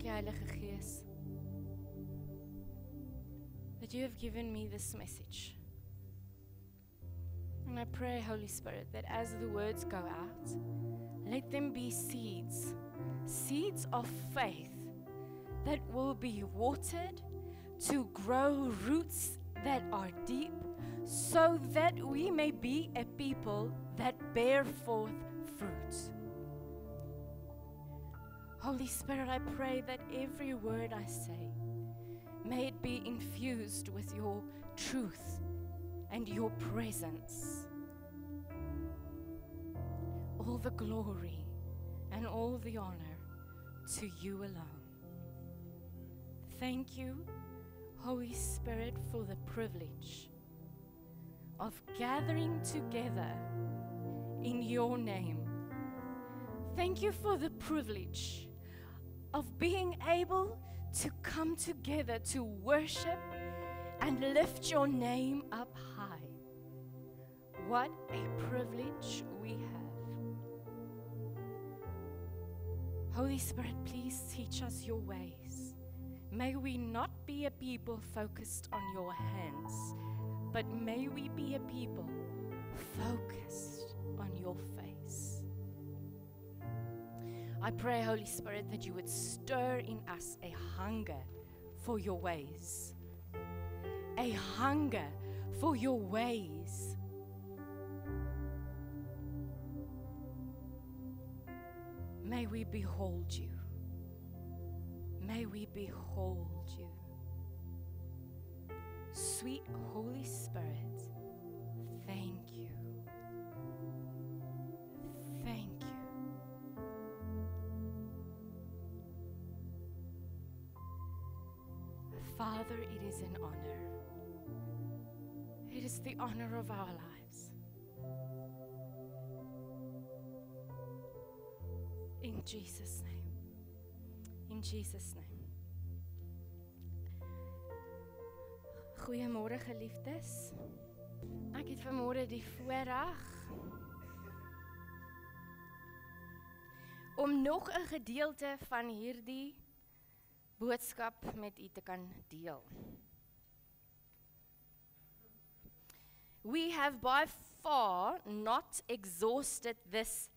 Dankie Heilige Gees that you have given me this message. And I pray, Holy Spirit, that as the words go out, let them be seeds of faith that will be watered to grow roots that are deep, so that we may be a people that bear forth fruit. Holy Spirit, I pray that every word I say, may it be infused with your truth and your presence. All the glory and all the honor to you alone. Thank you, Holy Spirit, for the privilege of gathering together in your name. Thank you for the privilege of being able to come together to worship and lift your name up high. What a privilege we have. Holy Spirit, please teach us your ways. May we not be a people focused on your hands, but may we be a people focused on your face. I pray, Holy Spirit, that you would stir in us a hunger for your ways. A hunger for your ways. May we behold you. May we behold you. Sweet Holy Spirit, thank you. Thank you. Father, it is an honor. It is the honor of our lives. In Jesus' name. In Jesus' name. Goeiemôre geliefdes. Ek het vanmôre die voorreg om nog 'n gedeelte van hierdie boodskap met u te kan deel. We have by far not exhausted this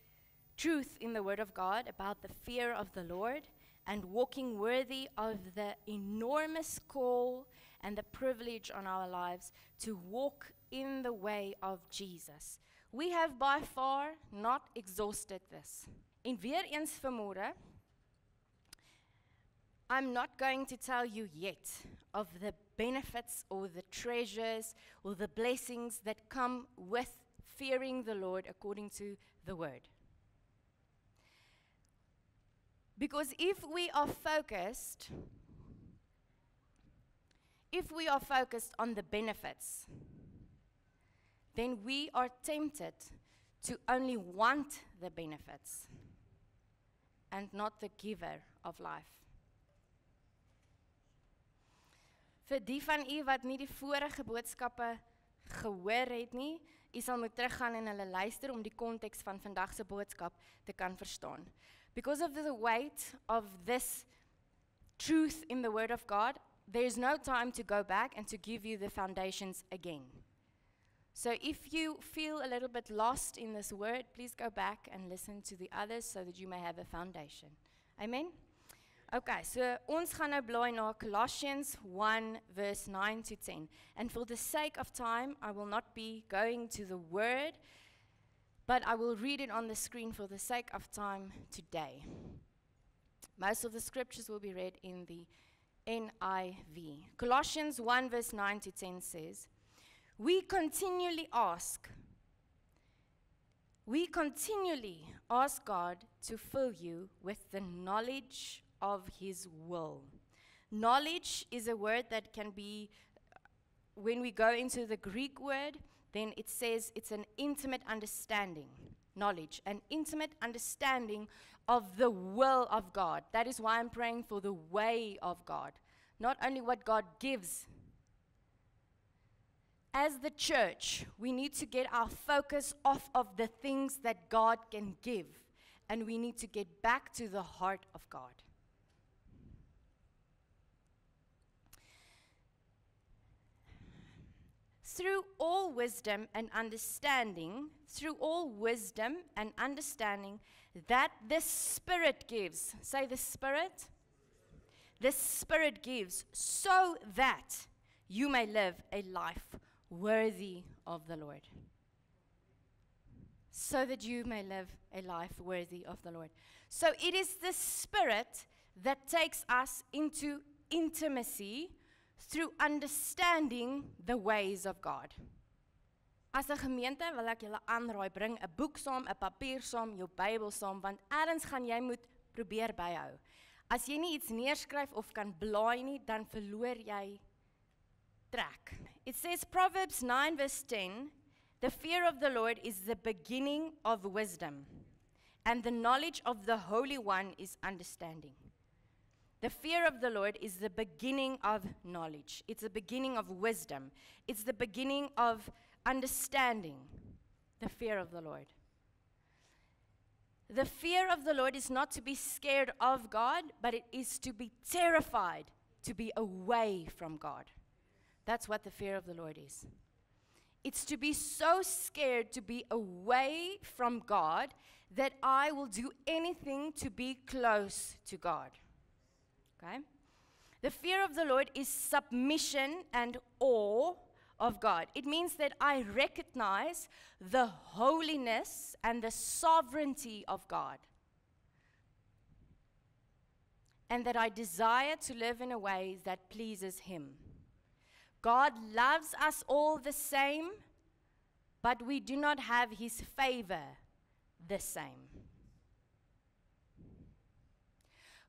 truth in the Word of God about the fear of the Lord and walking worthy of the enormous call and the privilege on our lives to walk in the way of Jesus. We have by far not exhausted this. En weer eens vanmôre, I'm not going to tell you yet of the benefits or the treasures or the blessings that come with fearing the Lord according to the Word. Because if we are focused on the benefits, then we are tempted to only want the benefits and not the giver of life. Vir die van u wat nie die vorige boodskappe gehoor het nie, u sal moet teruggaan en hulle luister om die konteks van vandag se boodskap te kan verstaan. Because of the weight of this truth in the Word of God, there is no time to go back and to give you the foundations again. So if you feel a little bit lost in this word, please go back and listen to the others so that you may have a foundation. Amen? Okay, so ons gaan nou blaai na Colossians 1 verse 9 to 10. And for the sake of time, I will not be going to the word, but I will read it on the screen for the sake of time today. Most of the scriptures will be read in the NIV. Colossians 1 verse 9 to 10 says, We continually ask God to fill you with the knowledge of His will. Knowledge is a word that can be, when we go into the Greek word, then it says it's an intimate understanding. Knowledge, an intimate understanding of the will of God. That is why I'm praying for the way of God. Not only what God gives. As the church, we need to get our focus off of the things that God can give. And we need to get back to the heart of God. all wisdom and understanding, that the Spirit gives. Say the Spirit. The Spirit gives, so that you may live a life worthy of the Lord. So that you may live a life worthy of the Lord. So it is the Spirit that takes us into intimacy through understanding the ways of God. As 'n gemeente wil ek julle aanraai, bring 'n boek saam, 'n papier saam, jou Bybel saam, want ergens gaan jy moet probeer byhou. As jy nie iets neerskryf of kan blaai nie, dan verloor jy trek. It says Proverbs 9 verse 10, the fear of the Lord is the beginning of wisdom, and the knowledge of the Holy One is understanding. The fear of the Lord is the beginning of knowledge. It's the beginning of wisdom. It's the beginning of understanding. The fear of the Lord. The fear of the Lord is not to be scared of God, but it is to be terrified, to be away from God. That's what the fear of the Lord is. It's to be so scared to be away from God that I will do anything to be close to God. Okay? The fear of the Lord is submission and awe of God. It means that I recognize the holiness and the sovereignty of God. And that I desire to live in a way that pleases Him. God loves us all the same, but we do not have His favor the same.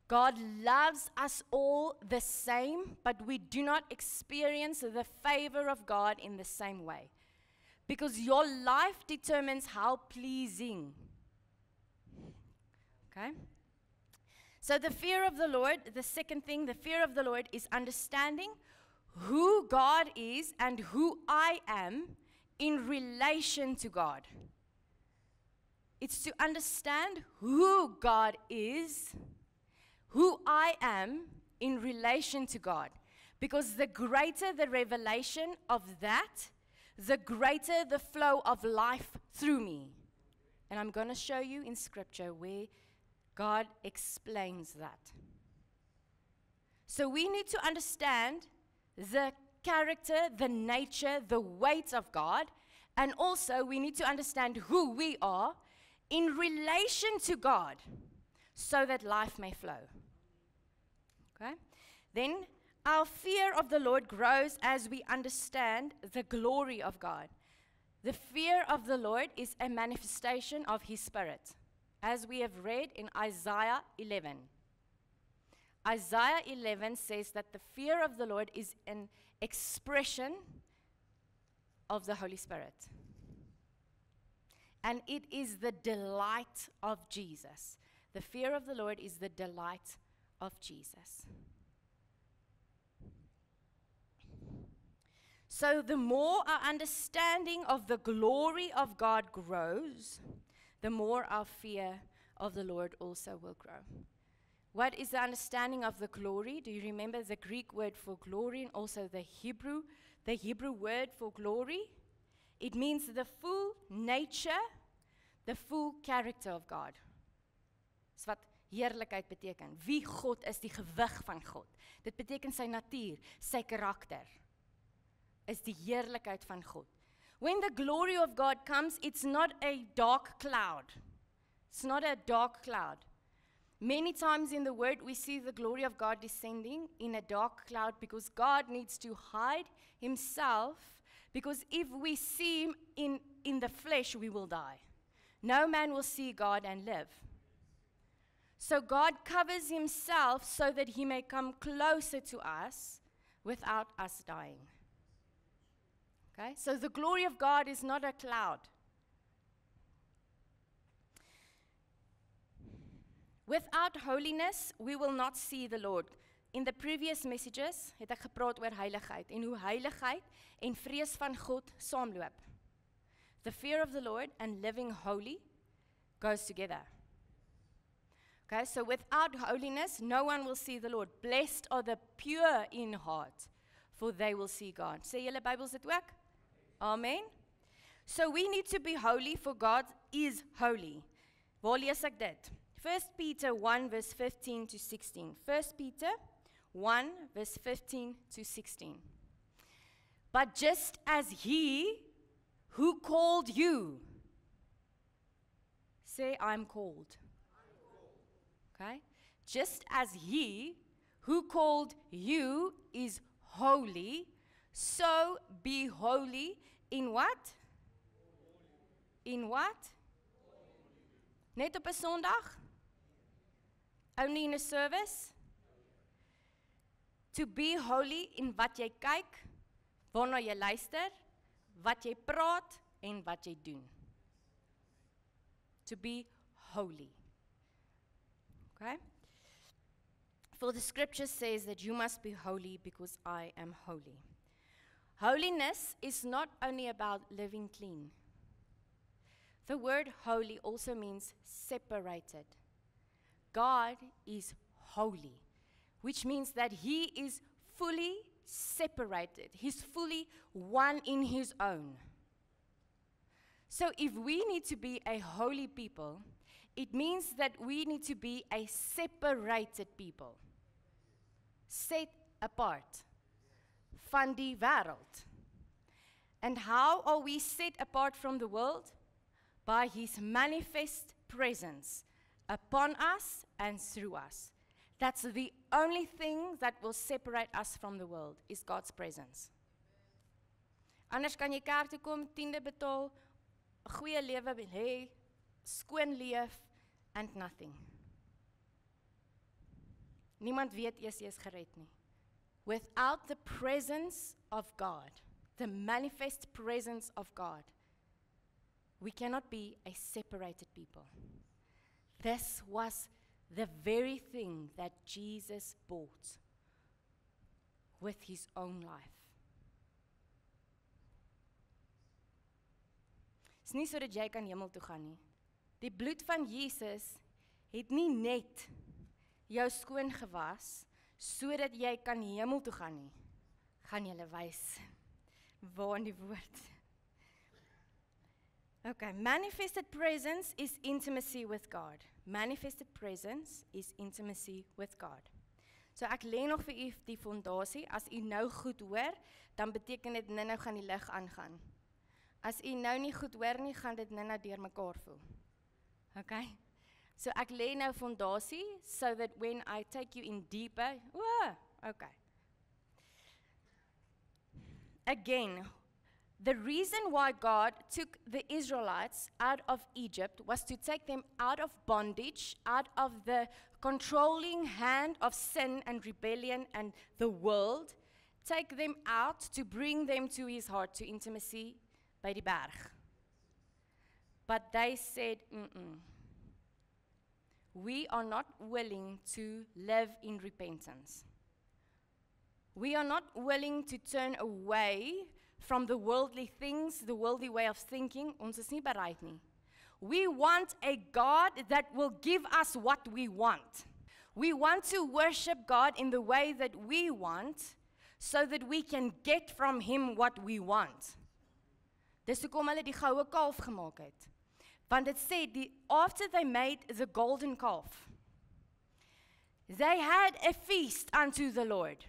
God loves us all the same, but we do not experience the favor of God in the same way. Because your life determines how pleasing. Okay? So the fear of the Lord, the second thing, the fear of the Lord is understanding who God is and who I am in relation to God. It's to understand who God is, who I am in relation to God. Because the greater the revelation of that, the greater the flow of life through me. And I'm going to show you in Scripture where God explains that. So we need to understand the character, the nature, the weight of God. And also we need to understand who we are in relation to God so that life may flow. Okay? Then our fear of the Lord grows as we understand the glory of God. The fear of the Lord is a manifestation of His Spirit, as we have read in Isaiah 11. Isaiah 11 says that the fear of the Lord is an expression of the Holy Spirit. And it is the delight of Jesus. The fear of the Lord is the delight of Jesus. So the more our understanding of the glory of God grows, the more our fear of the Lord also will grow. What is the understanding of the glory? Do you remember the Greek word for glory and also the Hebrew word for glory? It means the full nature, the full character of God. Dis wat heerlikheid beteken. Wie God is, die gewig van God. Dit beteken sy natuur, sy karakter. Is die heerlikheid van God. When the glory of God comes, it's not a dark cloud. It's not a dark cloud. Many times in the Word, we see the glory of God descending in a dark cloud because God needs to hide Himself, because if we see Him in the flesh, we will die. No man will see God and live. So God covers Himself so that He may come closer to us without us dying. Okay? So the glory of God is not a cloud. Without holiness, we will not see the Lord. In the previous messages het ek gepraat oor heiligheid en hoe heiligheid en vrees van God saamloop. The fear of the Lord and living holy goes together. Okay, so without holiness, no one will see the Lord. Blessed are the pure in heart, for they will see God. Sê julle Bybels dit ook? Amen. So we need to be holy, for God is holy. Waar lees ek dit? 1 Peter 1 verse 15 to 16. 1 Peter 1 verse 15 to 16. But just as he who called you, say I'm called. Okay? Just as he who called you is holy, so be holy in what? In what? Net op 'n Sondag? Only in a service? To be holy in wat jy kyk, waarna jy luister, wat jy praat en wat jy doen. To be holy. Okay? For the scripture says that you must be holy because I am holy. Holiness is not only about living clean. The word holy also means separated. God is holy, which means that he is fully separated. He's fully one in his own. So if we need to be a holy people, it means that we need to be a separated people. Set apart van die wêreld. And how are we set apart from the world? By his manifest presence upon us and through us. That's the only thing that will separate us from the world, is God's presence. Anders kan jy kerk toe kom, tiende betaal, 'n goeie lewe hê, skoon leef and nothing. Niemand weet eers jy is gered nie. Without the presence of God, the manifest presence of God, we cannot be a separated people. This was the very thing that Jesus bought with his own life. Dis nie sodat jy kan hemel toe gaan nie. Die bloed van Jesus het nie net jou skoon gewas sodat jy kan hemel toe gaan nie. Gaan julle wys waar in die woord. Okay, manifested presence is intimacy with God. Manifested presence is intimacy with God. So ek lê nog vir u die fondasie. As u nou goed hoor, dan beteken dit nou gaan die lig aangaan. As u nou nie goed hoor nie, gaan dit nou deurmekaar voel. Okay? So ek lê nou fondasie so that when I take you in deeper, okay. Again, the reason why God took the Israelites out of Egypt was to take them out of bondage, out of the controlling hand of sin and rebellion and the world, take them out to bring them to his heart, to intimacy by die berg. But they said, we are not willing to live in repentance. We are not willing to turn away from the worldly things, the worldly way of thinking. Ons is nie bereid nie. We want a God that will give us what we want. We want to worship God in the way that we want, so that we can get from him what we want. Dis hoekom hulle die goue kalf gemaak het. Want dit sê, after they made the golden calf, they had a feast unto the Lord.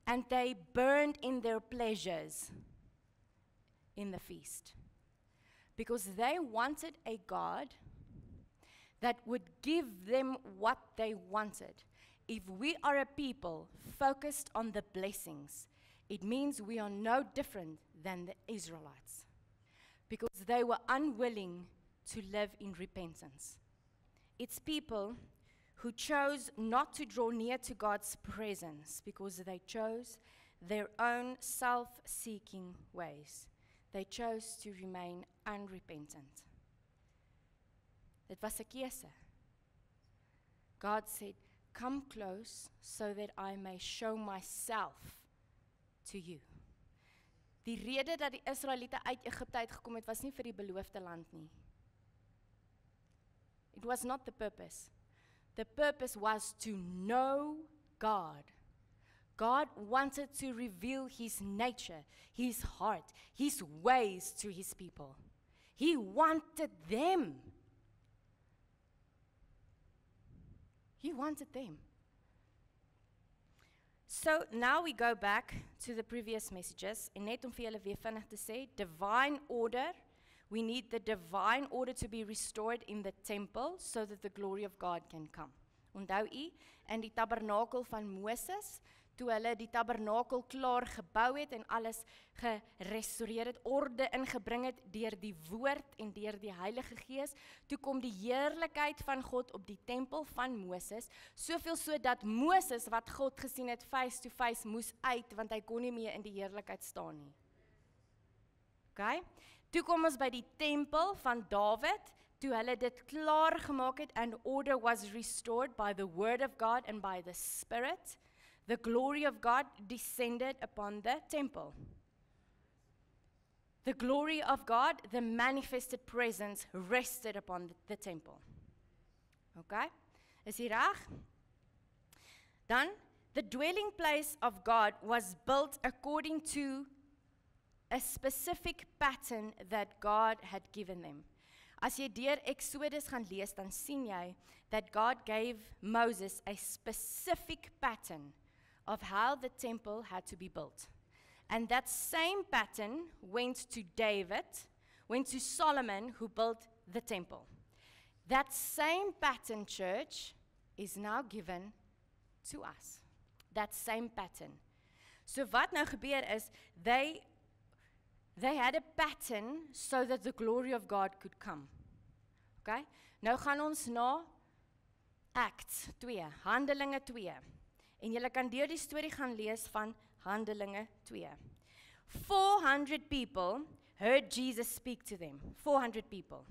And they burned in their pleasures in the feast. Because they wanted a God that would give them what they wanted. If we are a people focused on the blessings, it means we are no different than the Israelites. Because they were unwilling to live in repentance. It's people who chose not to draw near to God's presence because they chose their own self-seeking ways. They chose to remain unrepentant. Dit was 'n keuse. God said, come close so that I may show myself to you. Die rede dat die Israeliete uit Egipte uitgekom het, was nie vir die beloofde land nie. It was not the purpose. The purpose was to know God. God wanted to reveal his nature, his heart, his ways to his people. He wanted them. He wanted them. So now we go back to the previous messages. En net om vir julle weer vinnig te sê, divine order. We need the divine order to be restored in the temple so that the glory of God can come. Onthou u, in die tabernakel van Moses, toe hulle die tabernakel klaar gebou het en alles gerestoreer het, orde ingebring het deur die woord en deur die Heilige Gees, toe kom die heerlikheid van God op die tempel van Moses, soveel so dat Moses wat God gesien het face to face moes uit, want hy kon nie meer in die heerlikheid staan nie. Okay? Toe kom ons by die tempel van Dawid, toe hulle dit klaar gemaak het and order was restored by the word of God and by the Spirit. The glory of God descended upon the temple. The glory of God, the manifested presence, rested upon the temple. Okay? Is hier reg? Dan, the dwelling place of God was built according to a specific pattern that God had given them. As jy deur Exodus gaan lees, dan sien jy that God gave Moses a specific pattern of how the temple had to be built. And that same pattern went to David, went to Solomon, who built the temple. That same pattern, church, is now given to us. That same pattern. So wat nou gebeur is, they had a pattern so that the glory of God could come. Okay? Nou gaan ons na Acts 2, Handelinge 2. En julle kan deur die storie gaan lees van Handelinge 2. 400 people heard Jesus speak to them. 400 people.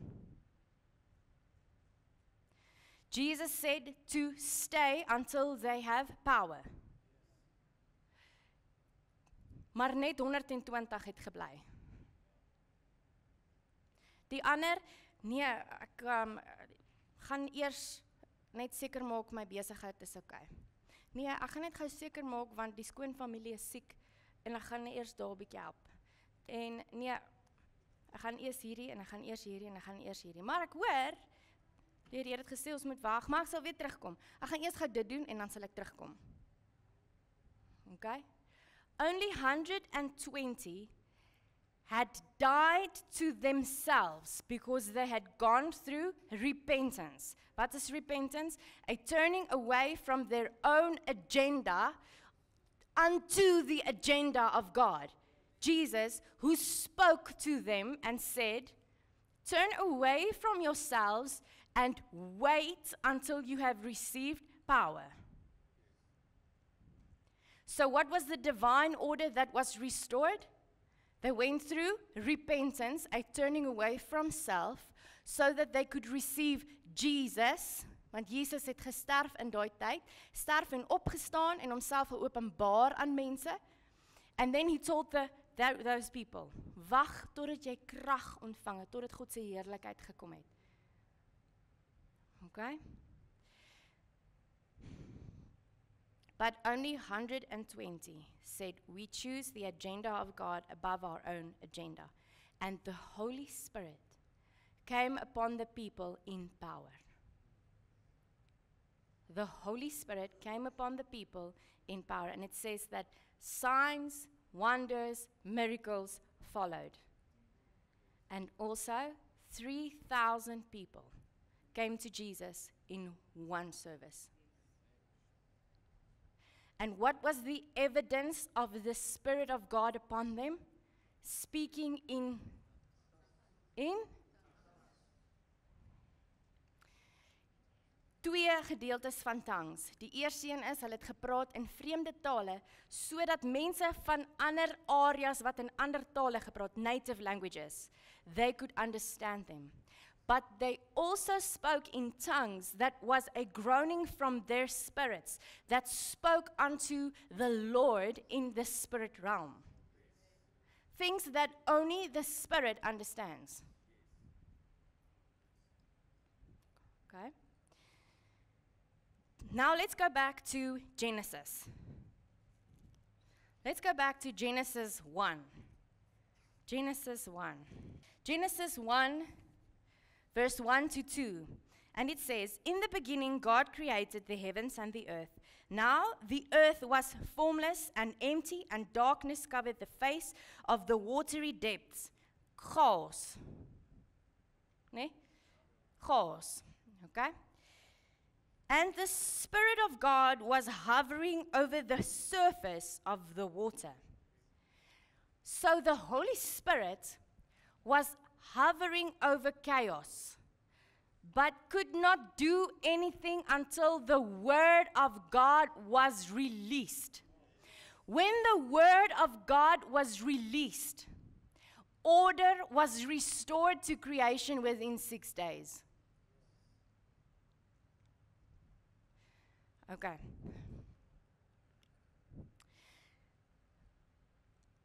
Jesus said to stay until they have power. Maar net 120 het gebly. Die ander, nee, ek gaan eers net seker maak my besigheid is okay. Nee, ek gaan net gou seker maak want die skoonfamilie is siek en ek gaan eers daar 'n bietjie help. En nee, ek gaan eers hierdie en ek gaan eers hierdie en ek gaan eers hierdie. Maar ek hoor, die Here het gesê ons moet wag, maar ek sal weer terugkom. Ek gaan eers gou dit doen en dan sal ek terugkom. Okay? Only 120 had died to themselves because they had gone through repentance. What is repentance? A turning away from their own agenda unto the agenda of God. Jesus, who spoke to them and said, turn away from yourselves and wait until you have received power. So what was the divine order that was restored? They went through repentance, a turning away from self, so that they could receive Jesus, want Jesus het gesterf in daai tyd, sterf en opgestaan en homself geopenbaar aan mense. And then he told those people, wag totdat jy krag ontvang het, totdat God se heerlikheid gekom het. Okay? But only 120 said, we choose the agenda of God above our own agenda. And the Holy Spirit came upon the people in power. The Holy Spirit came upon the people in power. And it says that signs, wonders, miracles followed. And also 3,000 people came to Jesus in one service. And what was the evidence of the Spirit of God upon them? Speaking in? Twee gedeeltes van tongues. Die eerste een is, hulle het gepraat in vreemde tale, sodat mense van ander areas wat in ander tale gepraat, native languages, they could understand them. But they also spoke in tongues that was a groaning from their spirits that spoke unto the Lord in the spirit realm. Things that only the Spirit understands. Okay. Now let's go back to Genesis. Let's go back to Genesis 1. Genesis 1. Genesis 1, verse 1 to 2. And it says, "In the beginning God created the heavens and the earth. Now the earth was formless and empty, and darkness covered the face of the watery depths." Chaos. Ne? Chaos. Okay? "And the Spirit of God was hovering over the surface of the water." So the Holy Spirit was hovering over chaos, but could not do anything until the Word of God was released. When the Word of God was released, order was restored to creation within 6 days. Okay.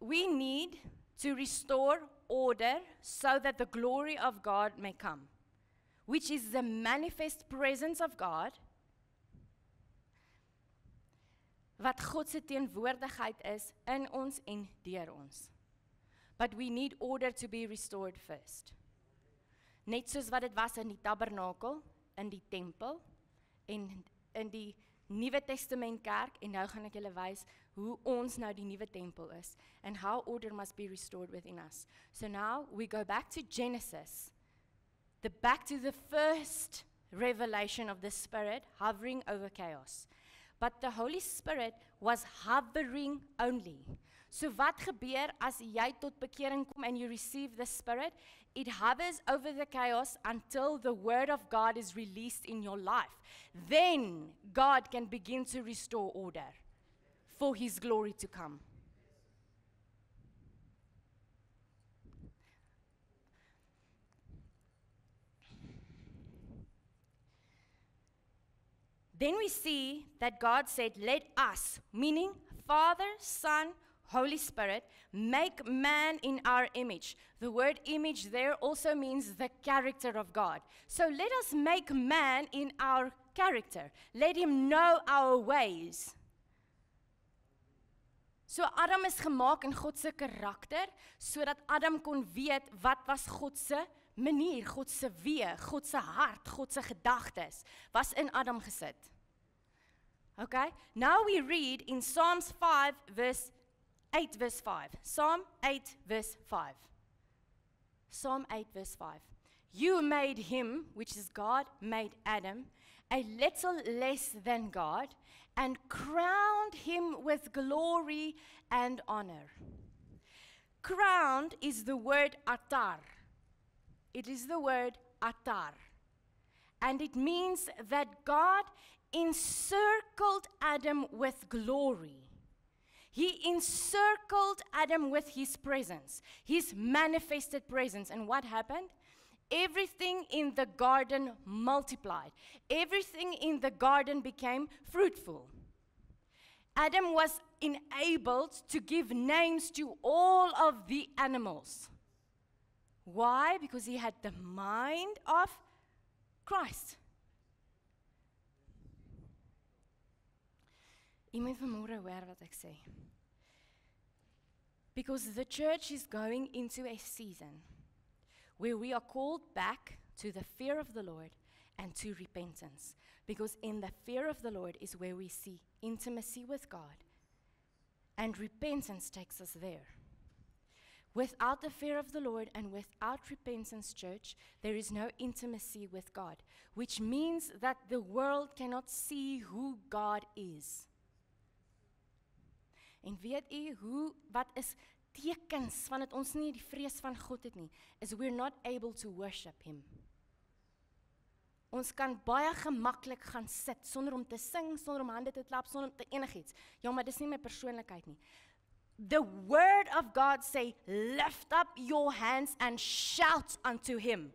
We need to restore order so that the glory of God may come, which is the manifest presence of God, wat God se teenwoordigheid is in ons en deur ons. But we need order to be restored first. Net soos wat dit was in die tabernakel, in die tempel, en in die Nuwe Testament kerk, en nou gaan ek julle wys hoe ons nou die nuwe tempel is, and how order must be restored within us. So now we go back to Genesis, back to the first revelation of the Spirit hovering over chaos. But the Holy Spirit was hovering only. So wat gebeur as jy tot bekering kom and you receive the Spirit? It hovers over the chaos until the Word of God is released in your life. Then God can begin to restore order for His glory to come. Then we see that God said, "Let us," meaning Father, Son, Holy Spirit, "make man in our image." The word image there also means the character of God. So let us make man in our character. Let him know our ways. So Adam is gemaak in God se karakter, sodat Adam kon weet wat was God se manier, God se wee, God se hart, God se gedagtes, was in Adam gesit. Okay? Now we read in Psalms 8 verse 5. Psalm 8 verse 5. Psalm 8 verse 5. "You made him," which is God, made Adam, "a little less than God, and crowned him with glory and honor." Crowned is the word atar. It is the word atar. And it means that God encircled Adam with glory. He encircled Adam with His presence, His manifested presence. And what happened? Everything in the garden multiplied. Everything in the garden became fruitful. Adam was enabled to give names to all of the animals. Why? Because he had the mind of Christ. Jy moet vanmôre hoor wat ek sê. Because the church is going into a season where we are called back to the fear of the Lord and to repentance. Because in the fear of the Lord is where we see intimacy with God. And repentance takes us there. Without the fear of the Lord and without repentance, church, there is no intimacy with God. Which means that the world cannot see who God is. En weet u wat is tekens van dat ons nie die vrees van God het nie, is we're not able to worship Him. Ons kan baie gemaklik gaan sit, sonder om te sing, sonder om hande te klap, sonder om te enigiets. Ja, maar dis nie my persoonlikheid nie. The word of God say, lift up your hands and shout unto Him.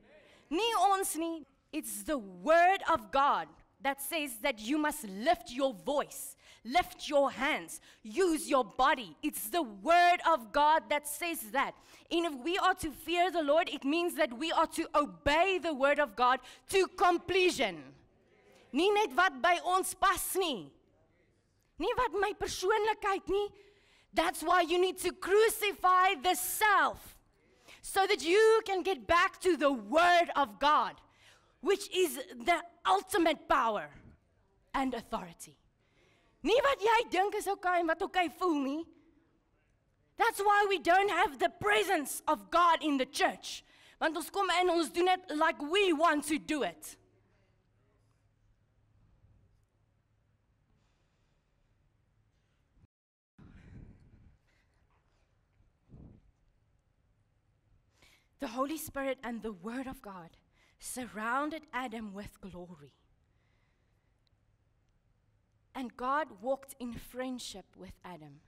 Nie ons nie, it's the word of God that says that you must lift your voice. Lift your hands, use your body. It's the word of God that says that. And if we are to fear the Lord, it means that we are to obey the word of God to completion. Nie net wat by ons pas nie. Nie wat my persoonlikheid nie. That's why you need to crucify the self, so that you can get back to the Word of God, which is the ultimate power and authority. Nie wat jy dink is okay en wat okay voel nie. That's why we don't have the presence of God in the church. Want ons kom en ons doen dit like we want to do it. The Holy Spirit and the Word of God surrounded Adam with glory. And God walked in friendship with Adam,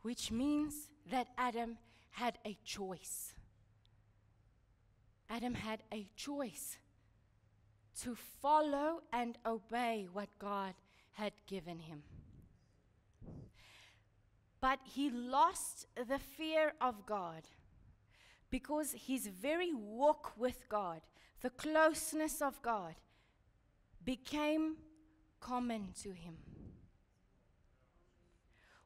which means that Adam had a choice. Adam had a choice to follow and obey what God had given him. But he lost the fear of God because his very walk with God, the closeness of God, became common to him.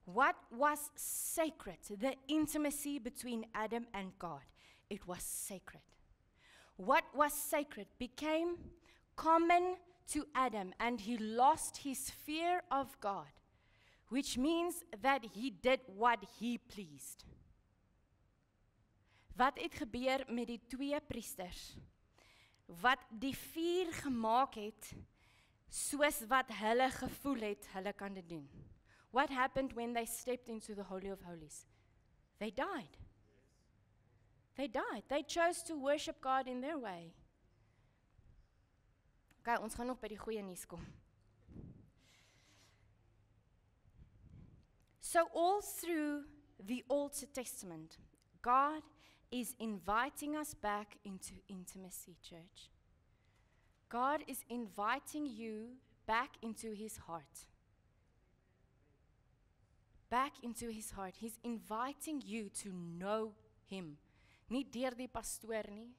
What was sacred? The intimacy between Adam and God. It was sacred. What was sacred became common to Adam, and he lost his fear of God, which means that he did what he pleased. Wat het gebeur met die twee priesters wat die vuur gemaak het soos wat hulle gevoel het hulle kan dit doen? What happened when they stepped into the Holy of Holies? They died. They died. They chose to worship God in their way. Okay, ons gaan nog by die goeie nuus kom. So all through the Old Testament, God is inviting us back into intimacy, church. God is inviting you back into his heart. Back into his heart. He's inviting you to know him. Nie deur die pastoor nie.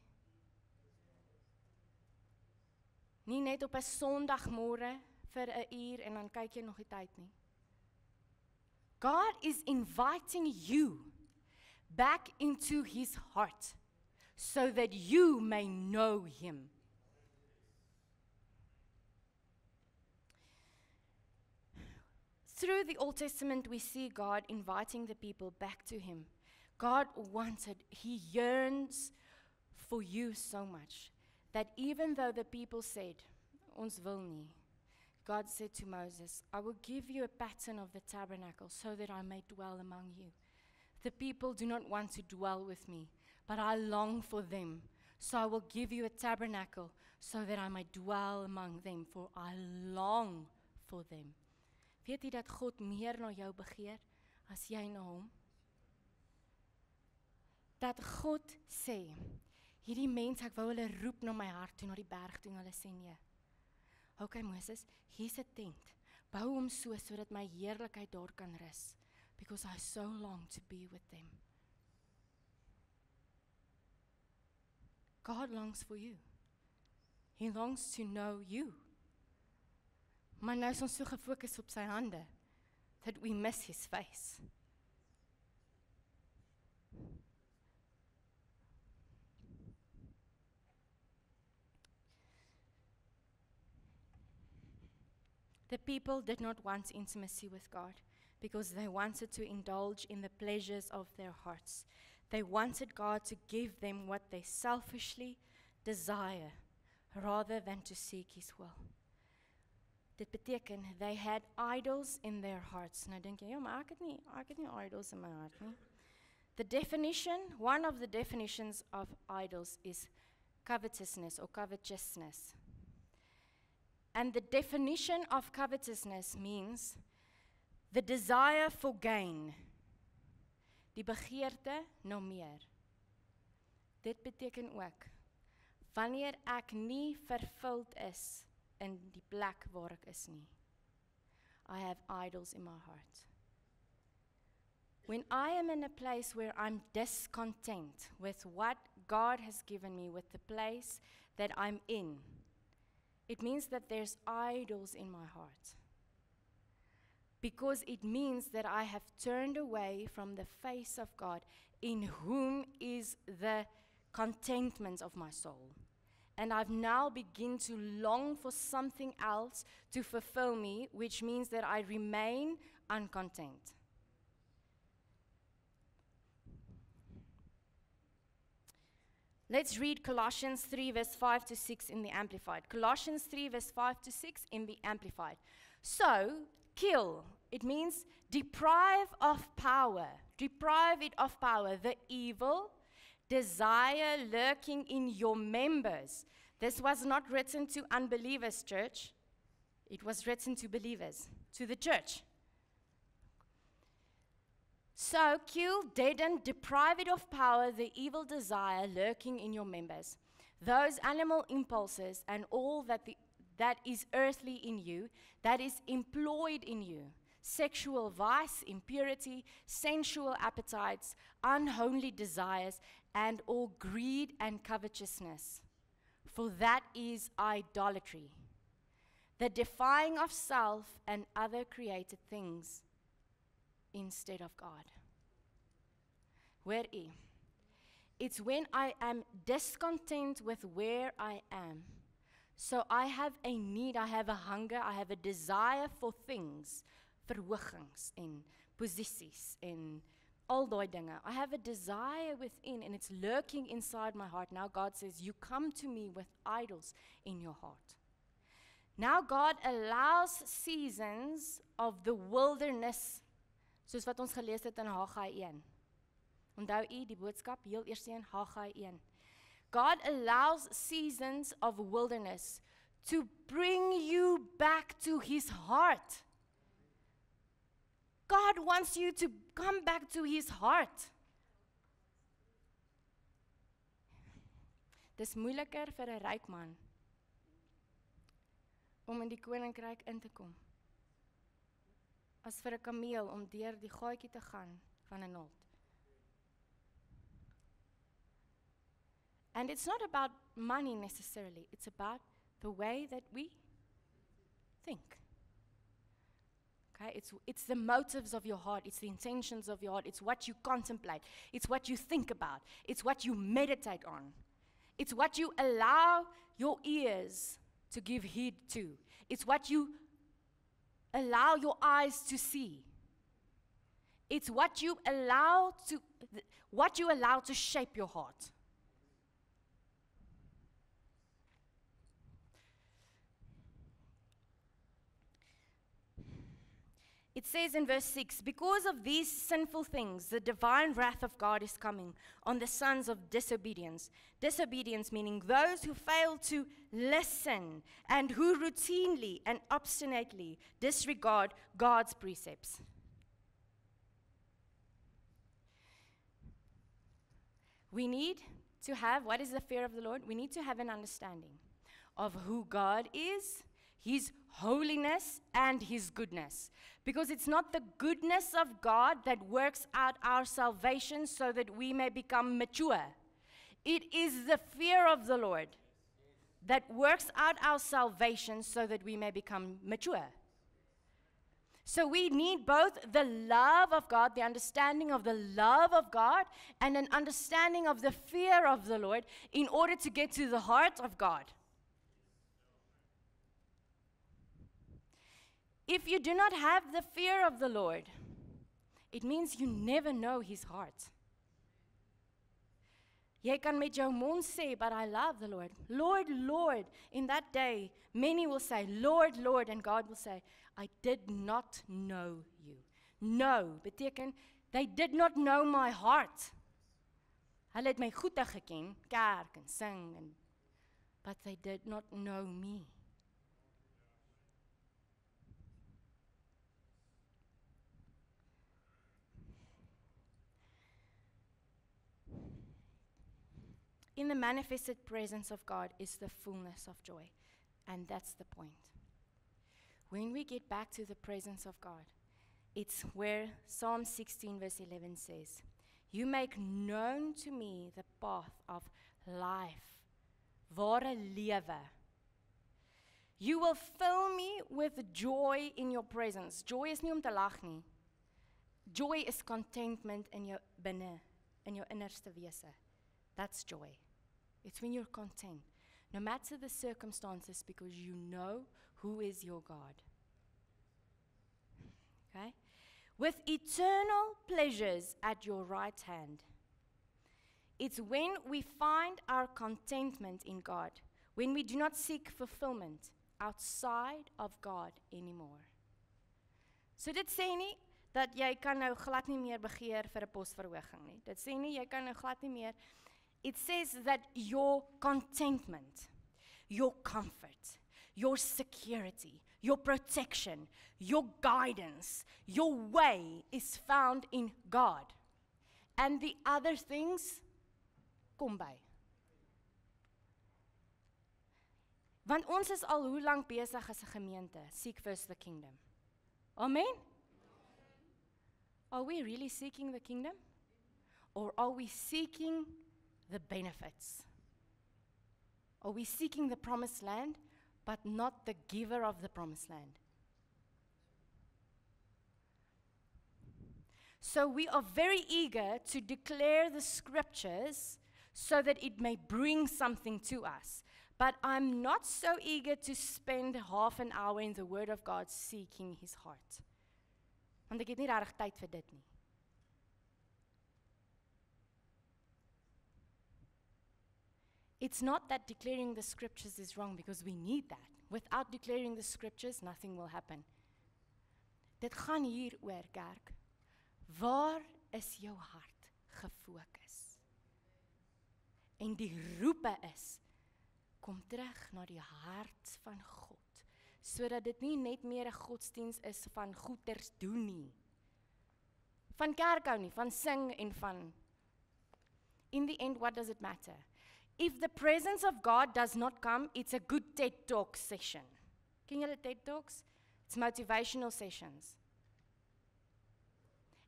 Nie net op 'n Sondagmôre vir 'n uur en dan kyk jy nog die tyd nie. God is inviting you back into his heart so that you may know him. Through the Old Testament, we see God inviting the people back to him. God wanted, he yearns for you so much that even though the people said, ons wil nie, God said to Moses, I will give you a pattern of the tabernacle so that I may dwell among you. The people do not want to dwell with me, but I long for them. So I will give you a tabernacle so that I may dwell among them, for I long for them. Weet jy dat God meer na jou begeer as jy na hom? Dat God sê, hierdie mense, ek wou hulle roep na my hart toe, na die berg toe, en hulle sê nee. Okay Moses, hier's 'n tent. Bou hom so sodat my heerlikheid daar kan rus, because I so long to be with them. God longs for you. He longs to know you. Maar nou is ons so gefokus op sy hande, that we miss his face. The people did not want intimacy with God because they wanted to indulge in the pleasures of their hearts. They wanted God to give them what they selfishly desire rather than to seek his will. Dit beteken, they had idols in their hearts. Nou dink jy, ja, maar ek het nie idols in my hart nie. The definition, one of the definitions of idols is covetousness or covetousness. And the definition of covetousness means the desire for gain. Die begeerte na meer. Dit beteken ook, wanneer ek nie vervuld is in die plek waar ek is nie. I have idols in my heart. When I am in a place where I'm discontent with what God has given me, with the place that I'm in, it means that there's idols in my heart. because it means that I have turned away from the face of God, in whom is the contentment of my soul. And I've now begun to long for something else to fulfill me, which means that I remain uncontent. Let's read Colossians 3, verse 5 to 6 in the Amplified. Colossians 3, verse 5 to 6 in the Amplified. So, kill. It means deprive of power. Deprive it of power. The evil desire lurking in your members. This was not written to unbelievers, church. It was written to believers, to the church. So, kill, deaden, deprive it of power, the evil desire lurking in your members. Those animal impulses and all that is earthly in you, that is employed in you. Sexual vice, impurity, sensual appetites, unholy desires, and all greed and covetousness. For that is idolatry, the defying of self and other created things instead of God. Where it's when I am discontent with where I am. So I have a need, I have a hunger, I have a desire for things, verhoogings en posisies en al daai dinge. I have a desire within and it's lurking inside my heart. Now God says, you come to me with idols in your heart. Now God allows seasons of the wilderness, soos wat ons gelees het in Haggai 1. Onthou die boodskap heel eers in Haggai 1. God allows seasons of wilderness to bring you back to his heart. God wants you to come back to his heart. Dis moeiliker vir 'n ryk man om in die koninkryk in te kom as vir 'n kameel om deur die gaatjie te gaan van 'n naald. And it's not about money necessarily, it's about the way that we think. Okay, it's the motives of your heart, it's the intentions of your heart, it's what you contemplate, it's what you think about, it's what you meditate on, it's what you allow your ears to give heed to, it's what you allow your eyes to see, it's what you allow to shape your heart. It says in verse 6, because of these sinful things, the divine wrath of God is coming on the sons of disobedience. Disobedience meaning those who fail to listen and who routinely and obstinately disregard God's precepts. We need to have, what is the fear of the Lord? We need to have an understanding of who God is, his holiness and his goodness. Because it's not the goodness of God that works out our salvation so that we may become mature. It is the fear of the Lord that works out our salvation so that we may become mature. So we need both the love of God, the understanding of the love of God, and an understanding of the fear of the Lord in order to get to the heart of God. If you do not have the fear of the Lord, it means you never know his heart. Jy kan met jou mond sê, but I love the Lord. Lord, Lord. In that day, many will say, Lord, Lord. And God will say, I did not know you. No, beteken, they did not know my heart. Hulle het my goede geken, kerk en sing, but they did not know me. In the manifested presence of God is the fullness of joy. And that's the point. When we get back to the presence of God, it's where Psalm 16 verse 11 says, you make known to me the path of life, ware lewe. You will fill me with joy in your presence. Joy is nie om te lag nie. Joy is contentment in jou binne, in jou innerste wese. That's joy. It's when you're content, no matter the circumstances, because you know who is your God. Okay? With eternal pleasures at your right hand. It's when we find our contentment in God, when we do not seek fulfillment outside of God anymore. So dit sê nie dat jy kan nou glad nie meer begeer vir 'n posverhoging nie. Dit sê nie jy kan nou glad nie meer. It says that your contentment, your comfort, your security, your protection, your guidance, your way is found in God. And the other things kom by. Want ons is al hoe lank besig as 'n gemeente, seek first the kingdom. Amen? Are we really seeking the kingdom? Or are we seeking the benefits? Are we seeking the promised land, but not the giver of the promised land? So we are very eager to declare the scriptures so that it may bring something to us. But I'm not so eager to spend half an hour in the Word of God seeking His heart. Want ek het nie regtig tyd vir dit nie. It's not that declaring the scriptures is wrong, because we need that. Without declaring the scriptures, nothing will happen. Dit gaan hier oor, kerk. Waar is jou hart gefokus? En die roepe is, kom terug na die hart van God, sodat dit nie net meer 'n godsdiens is van goeders doen nie. Van kerk hou nie, van sing en van... In the end, what does it matter? If the presence of God does not come, it's a good TED Talk session. Ken julle TED Talks? It's motivational sessions.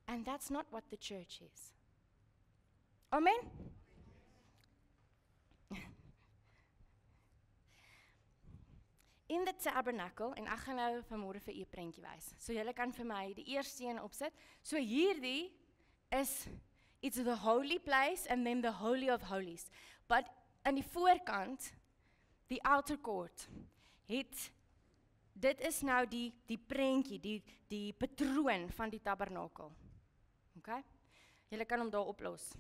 And that's not what the church is. Amen? In the tabernacle, en ek gaan nou vanmôre vir u 'n prentjie wys. So julle kan vir my die eerste een opsit. So hierdie is, it's the holy place and then the holy of holies. But aan die voorkant, die outer court, dit is nou die prentjie, die patroon van die tabernakel. Okay? Julle kan hom daar oplos.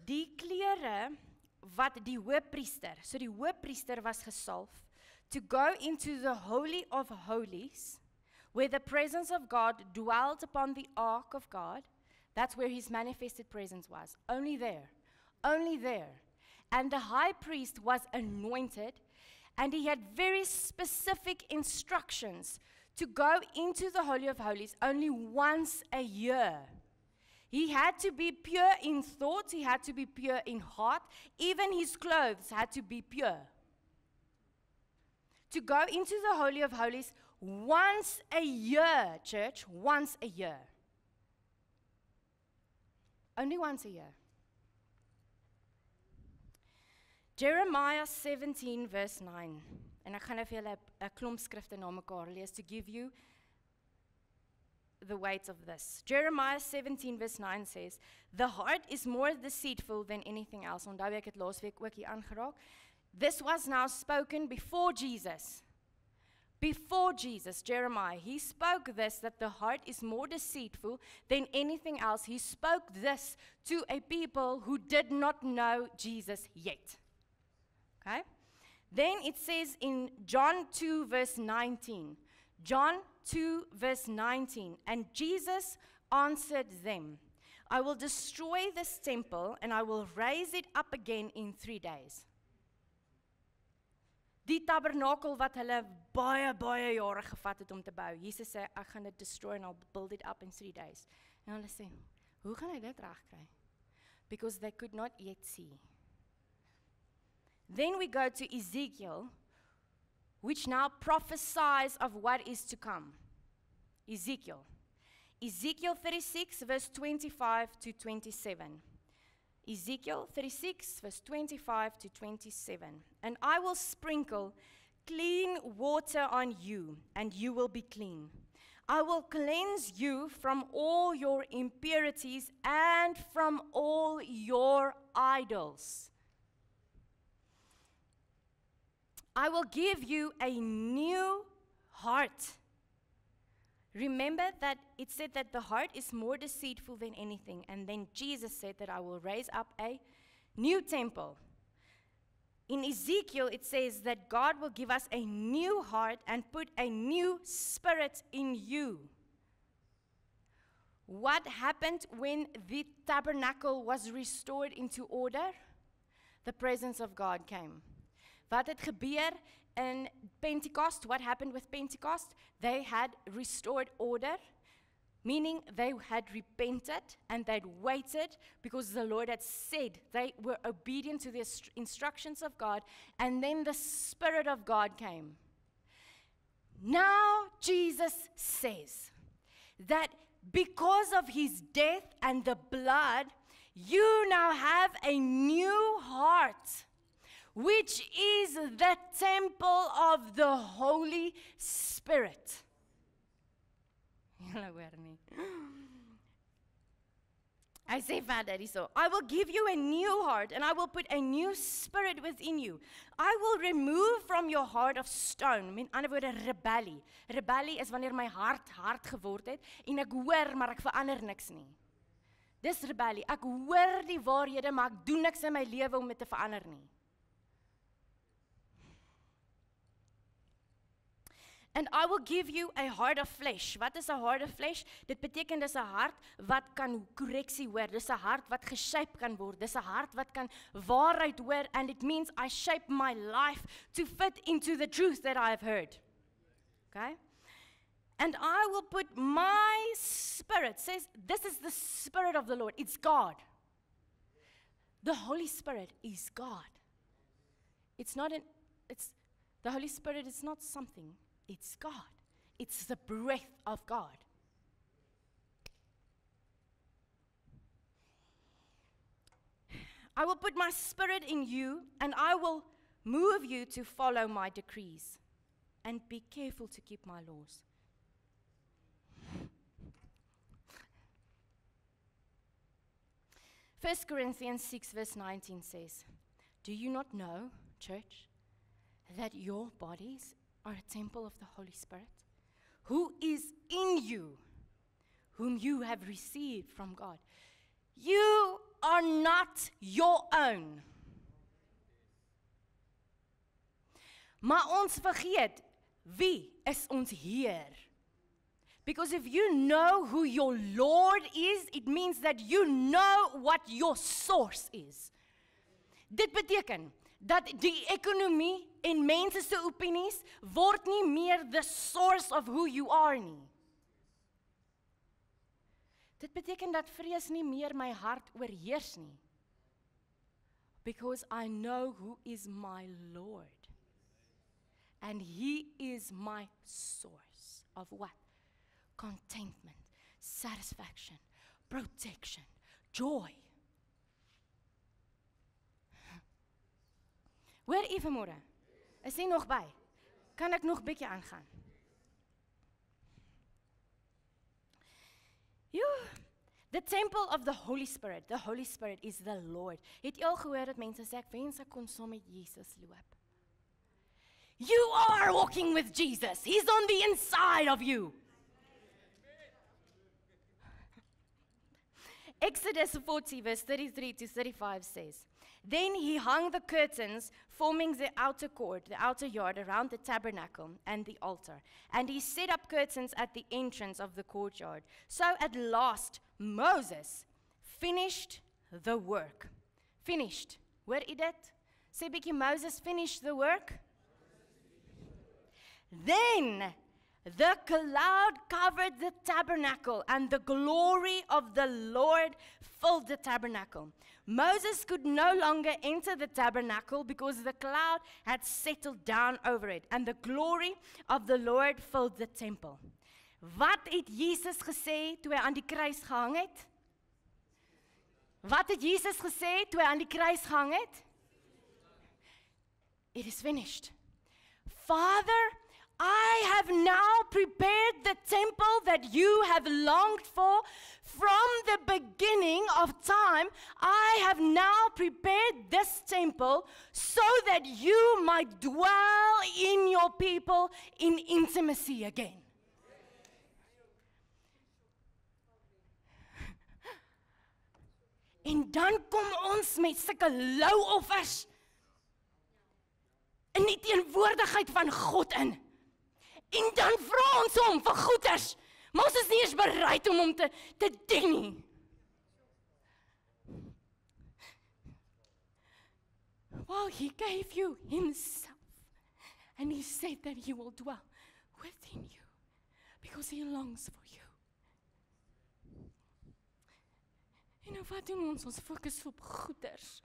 Die klere wat die hoëpriester, so die hoëpriester was gesalf to go into the holy of holies, where the presence of God dwelt upon the ark of God. That's where his manifested presence was. Only there. Only there. And the high priest was anointed, and he had very specific instructions to go into the Holy of Holies only once a year. He had to be pure in thought, he had to be pure in heart, even his clothes had to be pure. To go into the Holy of Holies once a year, church, once a year. Only once a year. Jeremiah 17 verse 9. En ek gaan nou vir julle 'n klomp skrifte na mekaar lees to give you the weight of this. Jeremiah 17 verse 9 says, "The heart is more deceitful than anything else." Onthou ek het laasweek ook hier aangeraak. This was now spoken before Jesus. Before Jesus, Jeremiah, he spoke this, that the heart is more deceitful than anything else. He spoke this to a people who did not know Jesus yet. Okay? Then it says in John 2 verse 19, John 2 verse 19, "And Jesus answered them, I will destroy this temple and I will raise it up again in 3 days." Die tabernakel wat hulle baie jare gevat het om te bou. Jesus sê, ek gaan dit destroy and I'll build it up in 3 days. En hulle sê, hoe gaan hy dit regkry? Because they could not yet see. Then we go to Ezekiel, which now prophesies of what is to come. Ezekiel 36 verse 25 to 27. Ezekiel 36, verse 25 to 27. And I will sprinkle clean water on you, and you will be clean. I will cleanse you from all your impurities and from all your idols. I will give you a new heart. Remember that it said that the heart is more deceitful than anything. And then Jesus said that I will raise up a new temple. In Ezekiel, it says that God will give us a new heart and put a new spirit in you. What happened when the tabernacle was restored into order? The presence of God came. Wat het gebeur in Pentecost? What happened with Pentecost? They had restored order, meaning they had repented and they'd waited because the Lord had said they were obedient to the instructions of God, and then the Spirit of God came. Now Jesus says that because of his death and the blood, you now have a new heart, which is the temple of the Holy Spirit. I say verder hierso. I will give you a new heart and I will put a new spirit within you. I will remove from your heart of stone. Met ander woorde rebellie. Rebellie is wanneer my hart hard geword het en ek hoor maar ek verander niks nie. Dis rebellie. Ek hoor die waarhede maar ek doen niks in my lewe om dit te verander nie. And I will give you a heart of flesh. Wat is 'n heart of flesh? Dit beteken dis 'n hart wat kan korreksie hoor. Dis 'n hart wat geshape kan word. Dis 'n hart wat kan waarheid hoor, and it means I shape my life to fit into the truth that I have heard. Okay? And I will put my spirit, says this is the Spirit of the Lord. It's God. The Holy Spirit is God. It's not the Holy Spirit is not something. It's God. It's the breath of God. I will put my spirit in you, and I will move you to follow my decrees, and be careful to keep my laws. First Corinthians 6 verse 19 says, do you not know, church, that your bodies are a temple of the Holy Spirit, who is in you, whom you have received from God? You are not your own. Maar ons vergeet, wie is ons Heer? Because if you know who your Lord is, it means that you know what your source is. Dit beteken dat die ekonomie en mense se opinies word nie meer the source of who you are nie. Dit beteken dat vrees nie meer my hart oorheers nie. Because I know who is my Lord. And he is my source of what? Contentment, satisfaction, protection, joy. Hoor jy vanmôre? Is jy nog by? Kan ek nog bietjie aangaan? The temple of the Holy Spirit. The Holy Spirit is the Lord. Het jy al gehoor dat mense sê ek wens ek kon saam met Jesus loop? You are walking with Jesus. He's on the inside of you. Exodus 40 verse 33 to 35 says, then he hung the curtains forming the outer court, the outer yard around the tabernacle and the altar. And he set up curtains at the entrance of the courtyard. So at last Moses finished the work. Finished. Hoor jy dit? Sê bietjie Moses finished the work. Then the cloud covered the tabernacle, and the glory of the Lord filled the tabernacle. Moses could no longer enter the tabernacle because the cloud had settled down over it, and the glory of the Lord filled the temple. Wat het Jesus gesê toe hy aan die kruis gehang het? Wat het Jesus gesê toe hy aan die kruis gehang het? It is finished. Father, I have now prepared the temple that you have longed for from the beginning of time. I have now prepared this temple so that you might dwell in your people in intimacy again. En dan kom ons met sulke lou offers in die teenwoordigheid van God in. En dan vra ons hom vir goeders, maar ons is nie eens bereid om hom te dien nie. Well, he gave you himself, and he said that he will dwell within you, because he longs for you. En nou wat doen ons? Ons fokus op goeders.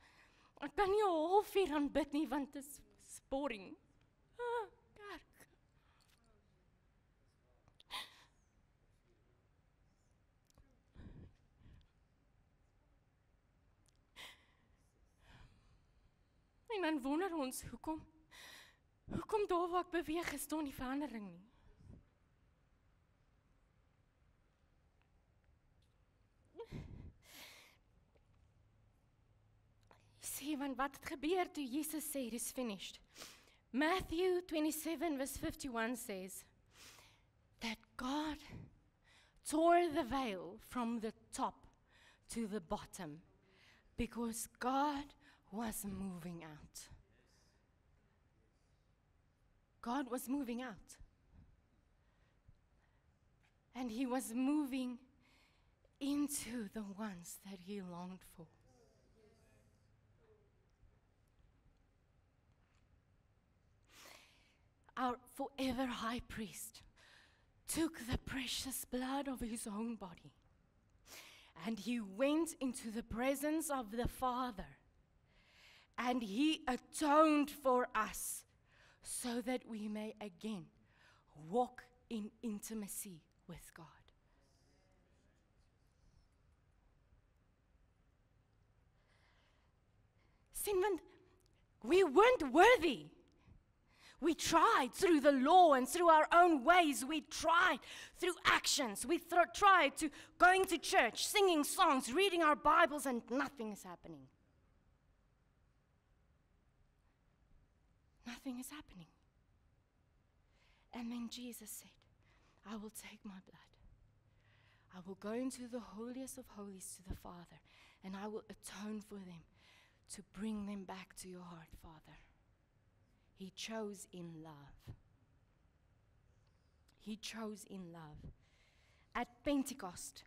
Ek kan nie 'n halfuur aanbid nie, want dit is boring. Kerk. En dan wonder ons, hoekom daar waar ek beweeg is daar nie verandering nie. Sê, want wat het gebeur toe Jesus sê, it is finished? Matthew 27 verse 51 says that God tore the veil from the top to the bottom because God was moving out. God was moving out. And he was moving into the ones that he longed for. Our forever high priest took the precious blood of his own body and he went into the presence of the Father and he atoned for us so that we may again walk in intimacy with God. Sien, want we weren't worthy. We tried through the law and through our own ways. We tried through actions. We tried to going to church, singing songs, reading our Bibles, and nothing is happening. Nothing is happening. And then Jesus said, I will take my blood. I will go into the holiest of holies to the Father, and I will atone for them to bring them back to your heart, Father. He chose in love. He chose in love. At Pentecost,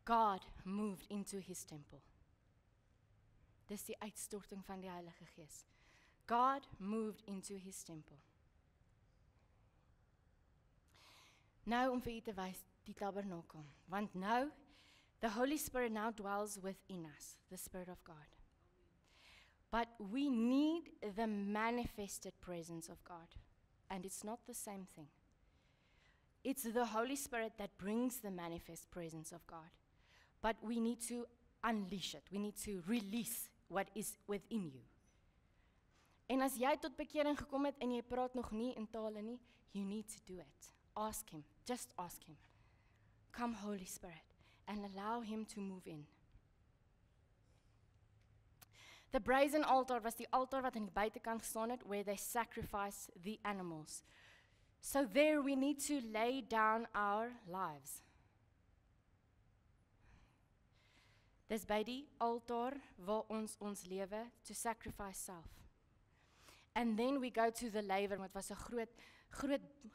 God moved into his temple. Dis die uitstorting van die Heilige Gees. God moved into his temple. Nou om vir u te wys die tabernakel, want nou the Holy Spirit now dwells within us, the Spirit of God. But we need the manifested presence of God. And it's not the same thing. It's the Holy Spirit that brings the manifest presence of God. But we need to unleash it. We need to release what is within you. En as jy tot bekering gekom het en jy praat nog nie in tale nie, you need to do it. Ask him. Just ask him. Come, Holy Spirit, and allow him to move in. The brazen altar was die altaar wat aan die buitekant gestaan het, where they sacrifice the animals. So there we need to lay down our lives. Dis by die altaar waar ons lewe to sacrifice self. And then we go to the laver, wat was 'n groot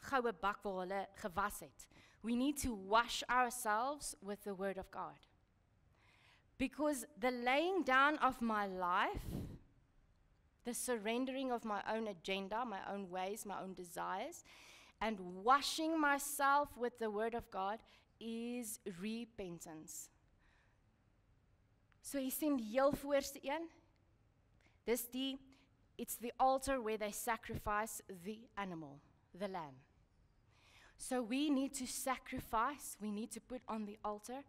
goue bak waar hulle gewas het. We need to wash ourselves with the word of God. Because the laying down of my life, the surrendering of my own agenda, my own ways, my own desires, and washing myself with the word of God is repentance. So jy sien die heel voorste een, it's the altar where they sacrifice the animal, the lamb. So we need to sacrifice, we need to put on the altar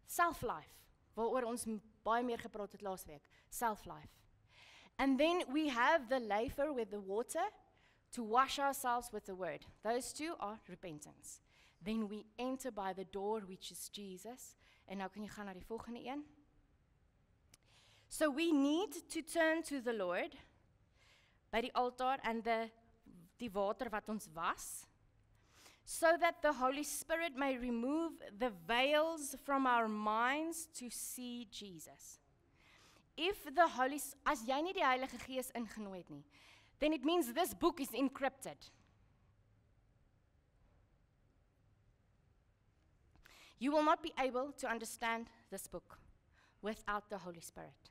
self-life. waaroor ons baie meer gepraat het laasweek, self-life. And then we have the laver with the water to wash ourselves with the word. Those two are repentance. Then we enter by the door, which is Jesus. En nou kan jy gaan na die volgende een. So we need to turn to the Lord by die altaar en die water wat ons was, so that the Holy Spirit may remove the veils from our minds to see Jesus. If the as jy nie die Heilige Gees ingenooi het nie, then it means this book is encrypted. You will not be able to understand this book without the Holy Spirit.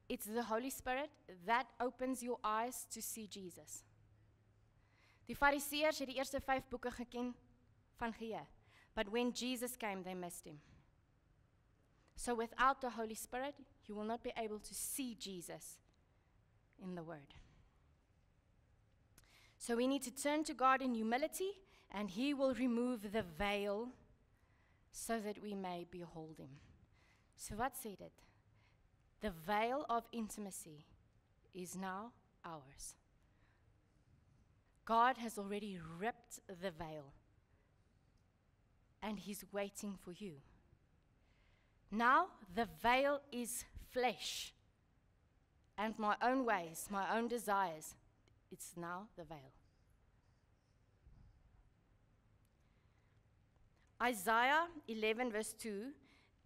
It's the Holy Spirit that opens your eyes to see Jesus. Die Fariseërs het die eerste 5 boeke geken van geheue, but when Jesus came, they missed him. So without the Holy Spirit, you will not be able to see Jesus in the Word. So we need to turn to God in humility, and He will remove the veil so that we may behold Him. So wat sê dit? The veil of intimacy is now ours. God has already ripped the veil, and He's waiting for you. Now the veil is flesh, and my own ways, my own desires. It's now the veil. Isaiah 11 verse 2,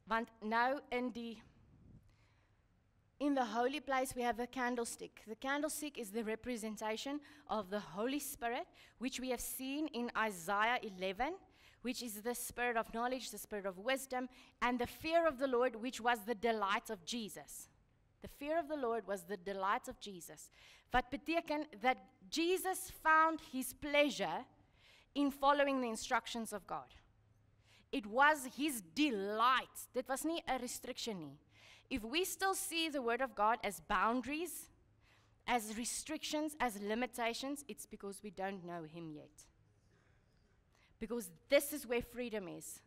want nou in the holy place we have a candlestick. The candlestick is the representation of the Holy Spirit, which we have seen in Isaiah 11, which is the spirit of knowledge, the spirit of wisdom, and the fear of the Lord, which was the delight of Jesus. The fear of the Lord was the delight of Jesus. Wat beteken that Jesus found his pleasure in following the instructions of God. It was his delight. Dit was nie 'n restriction nie. If we still see the word of God as boundaries, as restrictions, as limitations, it's because we don't know him yet. Because this is where freedom is.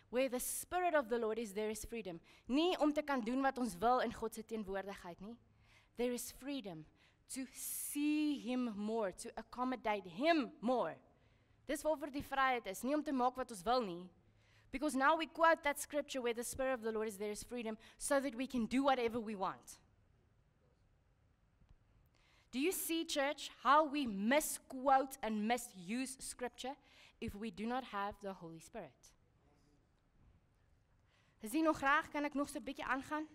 Where the Spirit of the Lord is, there is freedom. Nie om te kan doen wat ons wil in God se teenwoordigheid nie. There is freedom to see him more, to accommodate him more. Dis waaroor die vryheid is, nie om te maak wat ons wil nie. Because now we quote that scripture where the Spirit of the Lord is, there is freedom, so that we can do whatever we want. Do you see, church, how we misquote and misuse scripture if we do not have the Holy Spirit? Is die nog graag? Kan ek nog so 'n bietjie aangaan?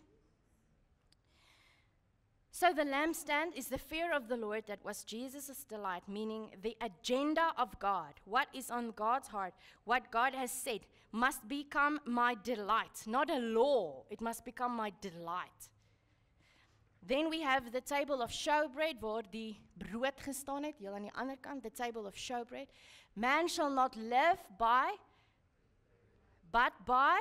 So the lampstand is the fear of the Lord that was Jesus' delight, meaning the agenda of God. What is on God's heart, what God has said, must become my delight, not a law. It must become my delight. Then we have the table of showbread, waar die brood gestaan het, heel aan die ander kant, the table of showbread. Man shall not live but by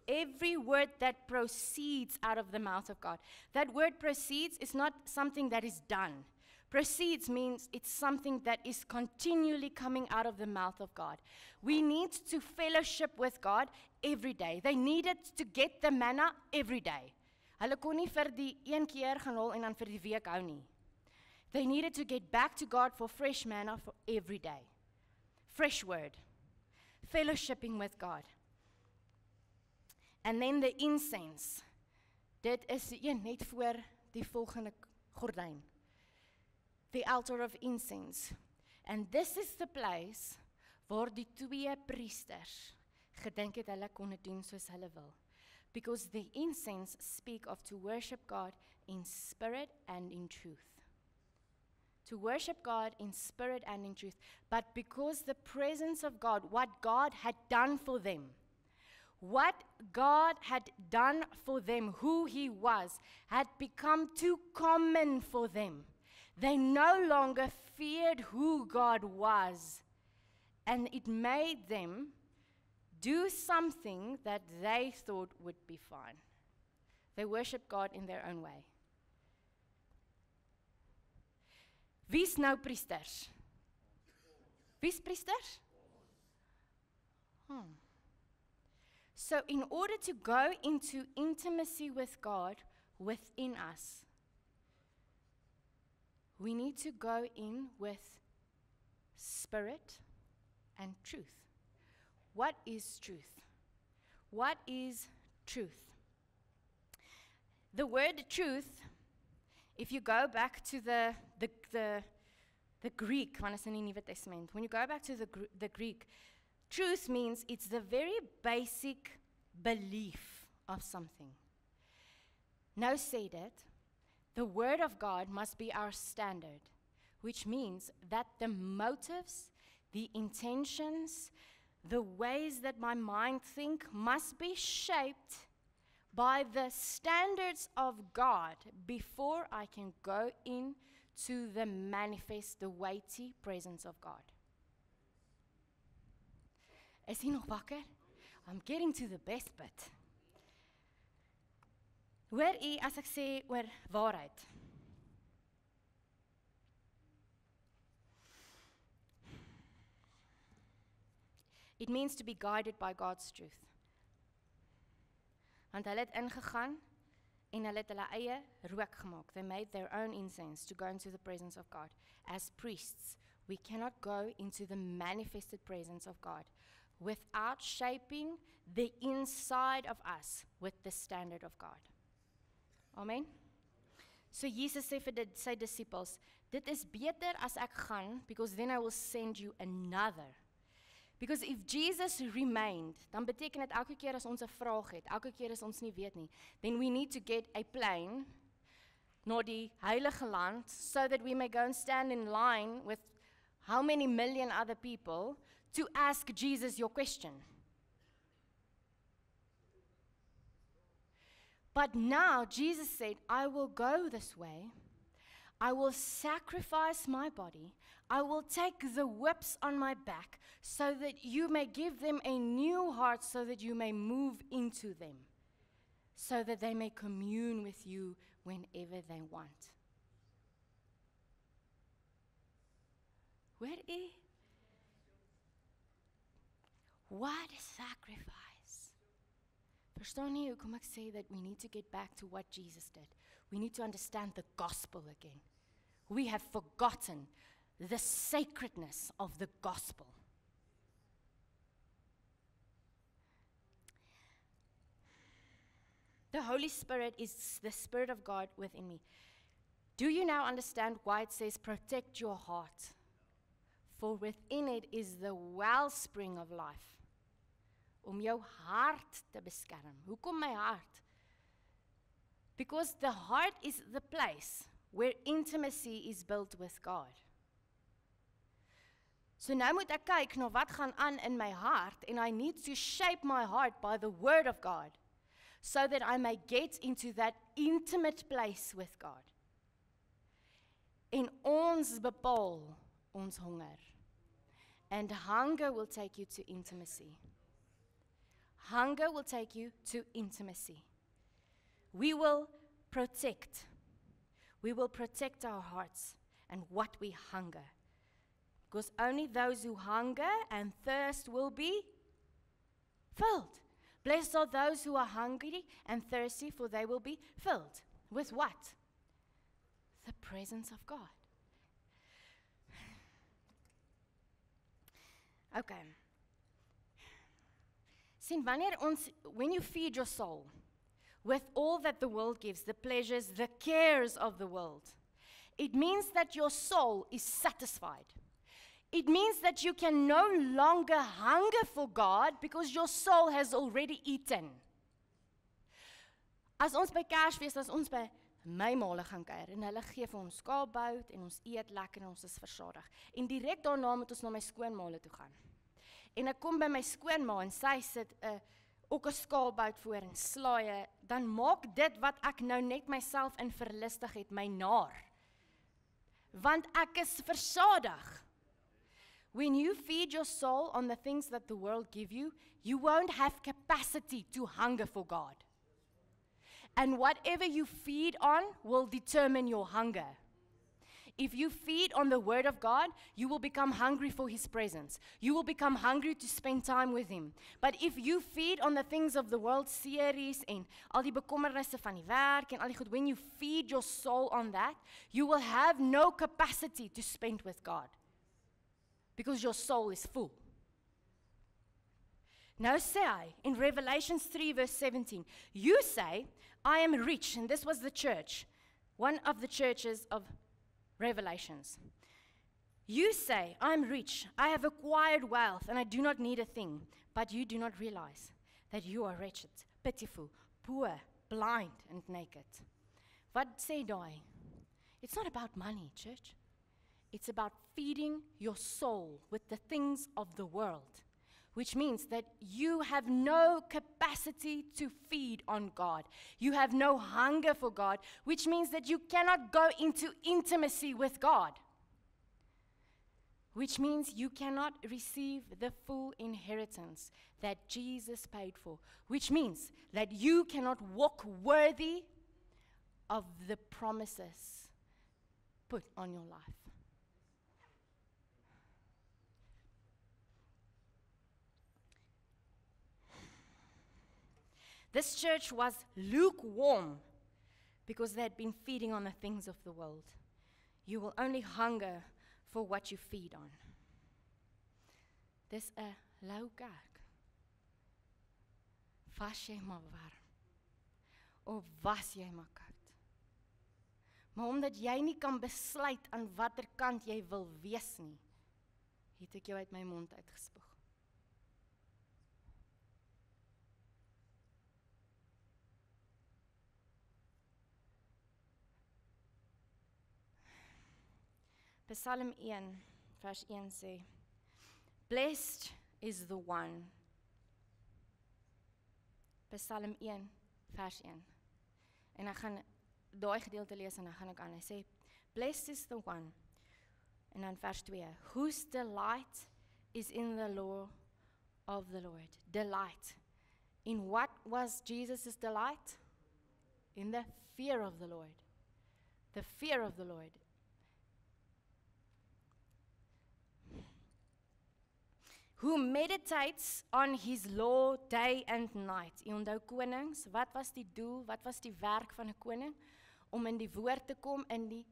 every word that proceeds out of the mouth of God. That word proceeds is not something that is done. Proceeds means it's something that is continually coming out of the mouth of God. We need to fellowship with God every day. They needed to get the manna every day. Hulle kon nie vir die een keer gaan haal en dan vir die week hou nie. They needed to get back to God for fresh manna for every day. Fresh word. Fellowshipping with God. And then the incense. Dit is net voor die volgende gordyn. The altar of incense. And this is the place waar die 2 priesters gedink het hulle kon dit doen soos hulle wil. Because the incense speak of to worship God in spirit and in truth. To worship God in spirit and in truth. But because the presence of God, what God had done for them, who he was, had become too common for them. They no longer feared who God was, and it made them do something that they thought would be fine. They worship God in their own way. Wie's nou priesters? Wie's priesters? So in order to go into intimacy with God within us, we need to go in with spirit and truth. What is truth? What is truth? The word truth, if you go back to the Greek, when it's in the New Testament, when you go back to the Greek, truth means it's the very basic belief of something. Now said it, the Word of God must be our standard, which means that the motives, the intentions, the ways that my mind thinks must be shaped by the standards of God before I can go into the manifest, the weighty presence of God. Is hy nog wakker? I'm getting to the best bit. Hoor u as ek sê oor waarheid? It means to be guided by God's truth. Want hulle het ingegaan en hulle het hulle eie rook gemaak. They made their own incense to go into the presence of God. As priests, we cannot go into the manifested presence of God without shaping the inside of us with the standard of God. Amen? So Jesus sê vir sy disciples, dit is beter as ek gaan, because then I will send you another. Because if Jesus remained, dan beteken dit elke keer as ons 'n vraag het, elke keer as ons nie weet nie, then we need to get a plane na die heilige land so that we may go and stand in line with how many million other people to ask Jesus your question. But now Jesus said, I will go this way. I will sacrifice my body. I will take the whips on my back so that you may give them a new heart, so that you may move into them, so that they may commune with you whenever they want. Where is? What a sacrifice. Verstaan jy hoekom ek sê that we need to get back to what Jesus did? We need to understand the gospel again. We have forgotten the sacredness of the gospel. The Holy Spirit is the Spirit of God within me. Do you now understand why it says, protect your heart? For within it is the wellspring of life. Om jou hart te beskerm. Hoekom my hart? Because the heart is the place where intimacy is built with God. So nou moet ek kyk na wat gaan aan in my hart, and I need to shape my heart by the Word of God, so that I may get into that intimate place with God. En ons bepaal ons honger. And hunger will take you to intimacy. Hunger will take you to intimacy. We will protect our hearts and what we hunger. Because only those who hunger and thirst will be filled. Blessed are those who are hungry and thirsty, for they will be filled. With what? The presence of God. Okay. Sien, when you feed your soul with all that the world gives, the pleasures, the cares of the world, it means that your soul is satisfied. It means that you can no longer hunger for God because your soul has already eaten. As ons by Kersfees, as ons by my maale gaan kuier, en hulle gee vir ons skaapbout, en ons eet lekker, en ons is versadig. En direk daarna moet ons na my skoonmaale toe gaan. En ek kom by my skoonma, en sy sit ook 'n skaapbout voor en slaaie, dan maak dit wat ek nou net myself in verlustig het, my naar. Want ek is versadig. When you feed your soul on the things that the world give you, you won't have capacity to hunger for God. And whatever you feed on will determine your hunger. If you feed on the Word of God, you will become hungry for His presence. You will become hungry to spend time with Him. But if you feed on the things of the world, series en al die bekommernisse van die werk en al die goed, when you feed your soul on that, you will have no capacity to spend with God. Because your soul is full. Now say, in Revelation 3 verse 17, you say, I am rich, and this was the church, one of the churches of Revelations. You say, I am rich, I have acquired wealth, and I do not need a thing, but you do not realize that you are wretched, pitiful, poor, blind, and naked. Wat sê daai? It's not about money, church. It's about feeding your soul with the things of the world, which means that you have no capacity to feed on God. You have no hunger for God, which means that you cannot go into intimacy with God, which means you cannot receive the full inheritance that Jesus paid for, which means that you cannot walk worthy of the promises put on your life. This church was lukewarm because they had been feeding on the things of the world. You will only hunger for what you feed on. Dis 'n lou kerk. Was jy maar warm? Of was jy maar koud? Maar omdat jy nie kan besluit aan watter kant jy wil wees nie, het ek jou uit my mond uitgespoeg. Psalm 1, vers 1 sê, Blessed is the one. Psalm 1, vers 1. En ek gaan daai gedeelte lees en dan gaan ek aan. Hy sê, Blessed is the one. En dan vers 2, Whose delight is in the law of the Lord. Delight. In what was Jesus' delight? In the fear of the Lord. The fear of the Lord. Who meditates on his law day and night. U onthou konings, wat was die doel, wat was die werk van 'n koning? Om in die woord te kom in die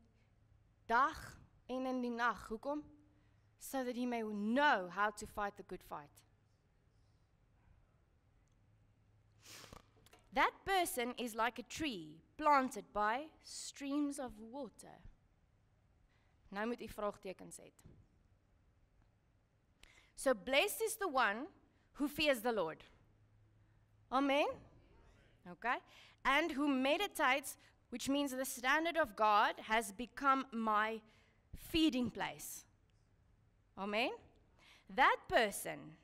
dag en in die nag. Hoekom? So that he may know how to fight the good fight. That person is like a tree planted by streams of water. Nou moet u vraagtekens hê. So blessed is the one who fears the Lord. Amen? Okay? And who meditates, which means the standard of God has become my feeding place. Amen? That person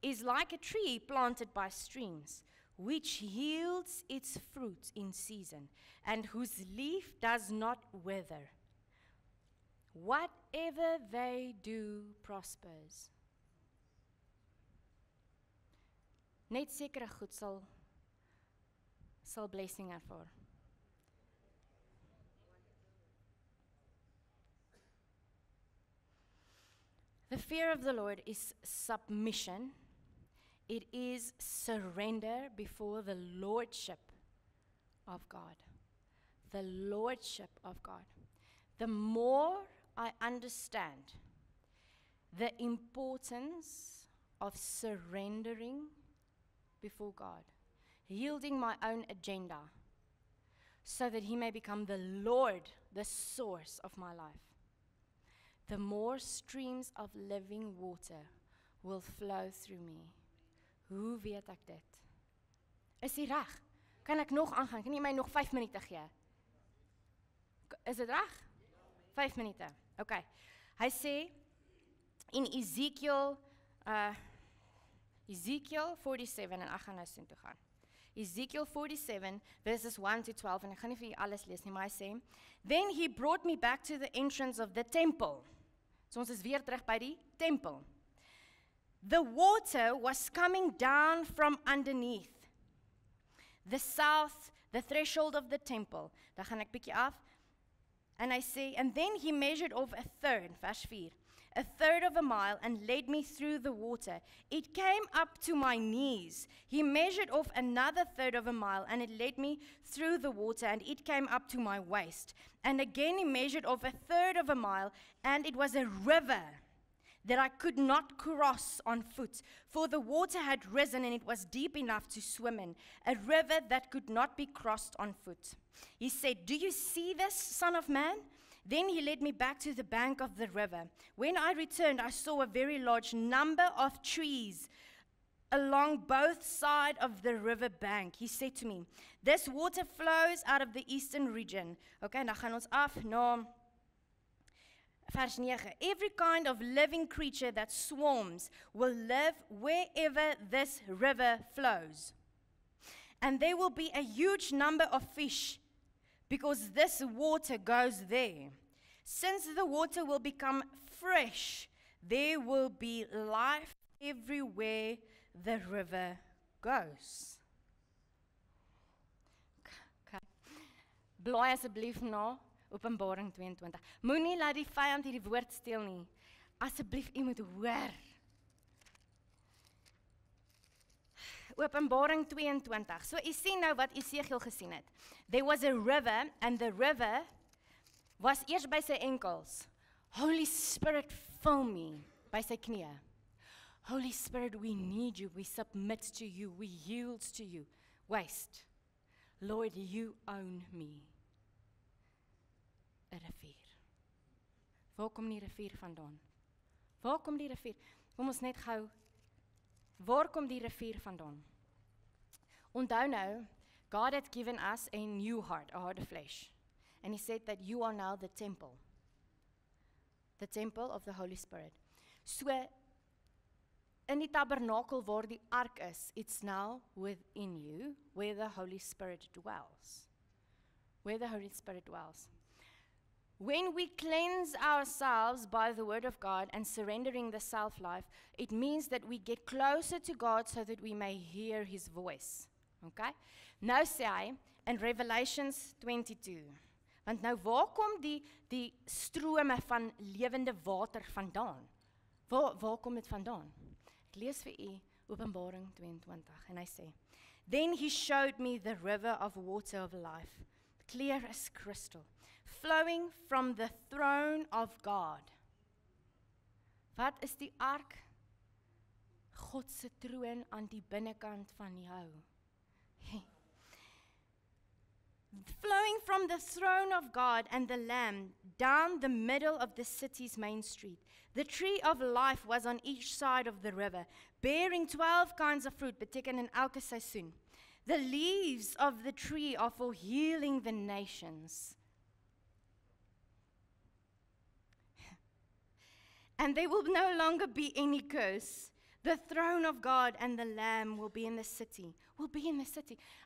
is like a tree planted by streams, which yields its fruit in season, and whose leaf does not wither. Whatever they do prospers. Net sekere goed sal blessing ervaar. The fear of the Lord is submission. It is surrender before the lordship of God. The lordship of God. The more I understand the importance of surrendering before God, yielding my own agenda, so that He may become the Lord, the source of my life, the more streams of living water will flow through me. Hoe weet ek dit? Is dit reg? Kan ek nog aangaan? Kan jy my nog 5 minute gee? Is dit reg? 5 minute. Okay. Hy sê in Ezekiel 47 en ek gaan nou soontoe gaan. Ezekiel 47 verses 1 to 12 en ek gaan nie vir julle alles lees nie, maar hy sê, Then he brought me back to the entrance of the temple. So ons is weer terug by die tempel. The water was coming down from underneath the south, the threshold of the temple. Dan gaan ek bietjie af. And I say, and then he measured off a third, verse 4, a third of a mile and led me through the water. It came up to my knees. He measured off another third of a mile and it led me through the water and it came up to my waist. And again he measured off a third of a mile and it was a river that I could not cross on foot, for the water had risen and it was deep enough to swim in, a river that could not be crossed on foot. He said, "Do you see this, Son of Man?" Then he led me back to the bank of the river. When I returned, I saw a very large number of trees along both sides of the river bank. He said to me, "This water flows out of the eastern region." Okay, nou gaan ons af na vers 9. Every kind of living creature that swarms will live wherever this river flows. And there will be a huge number of fish because this water goes there. Since the water will become fresh, there will be life everywhere the river goes. Okay. Blaai asseblief na Openbaring 22. Moenie laat die vyand hierdie woord steel nie. Asseblief, u moet hoor. Openbaring 22. So u sien nou wat Esegiel gesien het. There was a river and the river was eers by sy enkels. Holy Spirit, fill me by sy knieë. Holy Spirit, we need you. We submit to you. We yield to you. Waste. Lord, you own me. 'n rivier. Waar kom die rivier vandaan? Waar kom die rivier? Kom ons net gou. Waar kom die rivier vandaan? Onthou nou, God had given us a new heart, a heart of flesh. And he said that you are now the temple. The temple of the Holy Spirit. So, in die tabernakel waar die ark is, it's now within you, where the Holy Spirit dwells. Where the Holy Spirit dwells. When we cleanse ourselves by the word of God and surrendering the self-life, it means that we get closer to God so that we may hear his voice. Okay? Nou sê hy in Revelations 22. Want nou waar kom die strome van lewende water vandaan? Waar kom dit vandaan? Ek lees vir u Openbaring 22 en hy sê, "Then he showed me the river of water of life, clear as crystal, flowing from the throne of God." Wat is die ark? God se troon aan die binnekant van jou. Flowing from the throne of God and the Lamb down the middle of the city's main street. The tree of life was on each side of the river, bearing 12 kinds of fruit, beteken in elke seisoen. The leaves of the tree are for healing the nations. And there will no longer be any curse. The throne of God and the Lamb will be in the city.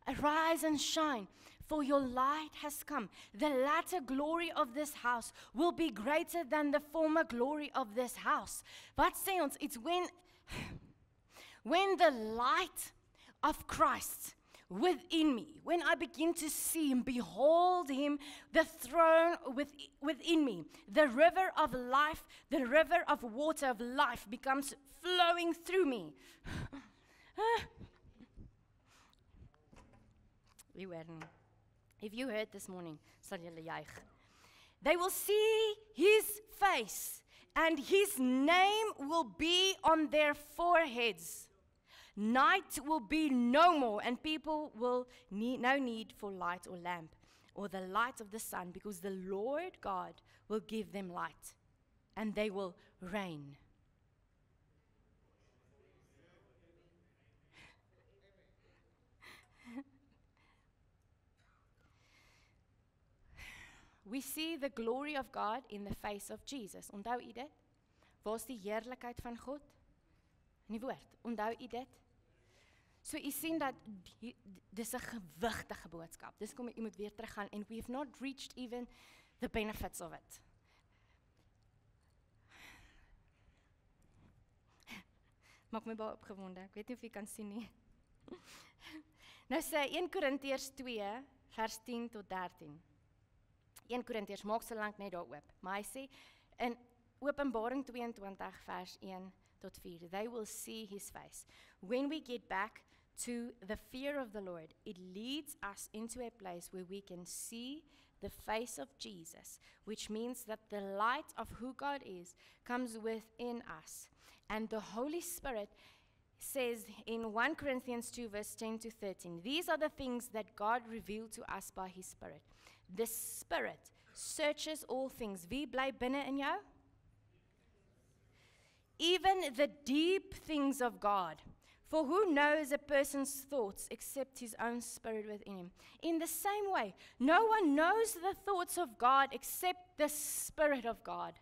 Arise and shine, for your light has come. The latter glory of this house will be greater than the former glory of this house. Wat sê ons? It's when the light of Christ within me, when I begin to see him, behold him, the throne within me, the river of life, the river of water of life becomes flowing through me. If you heard this morning, sal julle juig. They will see his face, and his name will be on their foreheads. Night will be no more, and people will no need for light or lamp, or the light of the sun, because the Lord God will give them light, and they will reign. We see the glory of God in the face of Jesus. Onthou u dit? Waar is die heerlikheid van God? In die woord. Onthou u dit? So u sien dat dis 'n gewigtige boodskap. Dis kom u moet weer teruggaan and we have not reached even the benefits of it. Maak my baie opgewonde. Ek weet nie of jy kan sien nie. Nou sê 1 Korintiërs 2 vers 10 tot 13. 1 Korintiërs, maak so lank net daar oop. Maar hy sê, in Openbaring 22 vers 1 tot 4, they will see his face. When we get back to the fear of the Lord, it leads us into a place where we can see the face of Jesus, which means that the light of who God is comes within us. And the Holy Spirit says in 1 Corinthians 2 verse 10 to 13, these are the things that God revealed to us by his Spirit. The Spirit searches all things. Wie bly binne in jou? Even the deep things of God. For who knows a person's thoughts except his own spirit within him? In the same way, no one knows the thoughts of God except the Spirit of God.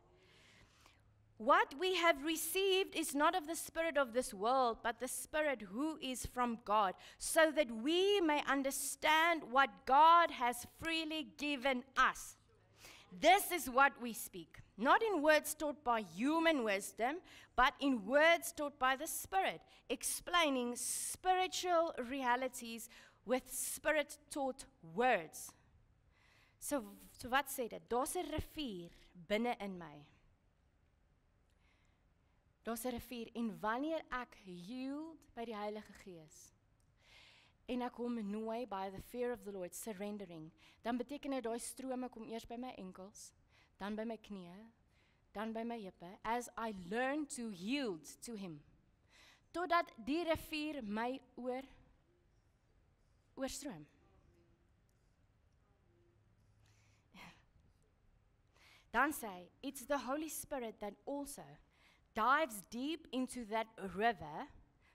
What we have received is not of the spirit of this world, but the Spirit who is from God, so that we may understand what God has freely given us. This is what we speak, not in words taught by human wisdom, but in words taught by the Spirit, explaining spiritual realities with Spirit-taught words. So wat sê dit? Daar's 'n rivier binne in my. Daar's 'n rivier, en wanneer ek yield by die Heilige Gees, en ek hom nooi by the fear of the Lord, surrendering, dan beteken dit daai strome kom eers by my enkels, dan by my knieë, dan by my heupe, as I learn to yield to him, totdat die rivier my oorstroom. Dan sê hy, it's the Holy Spirit that also dives deep into that river,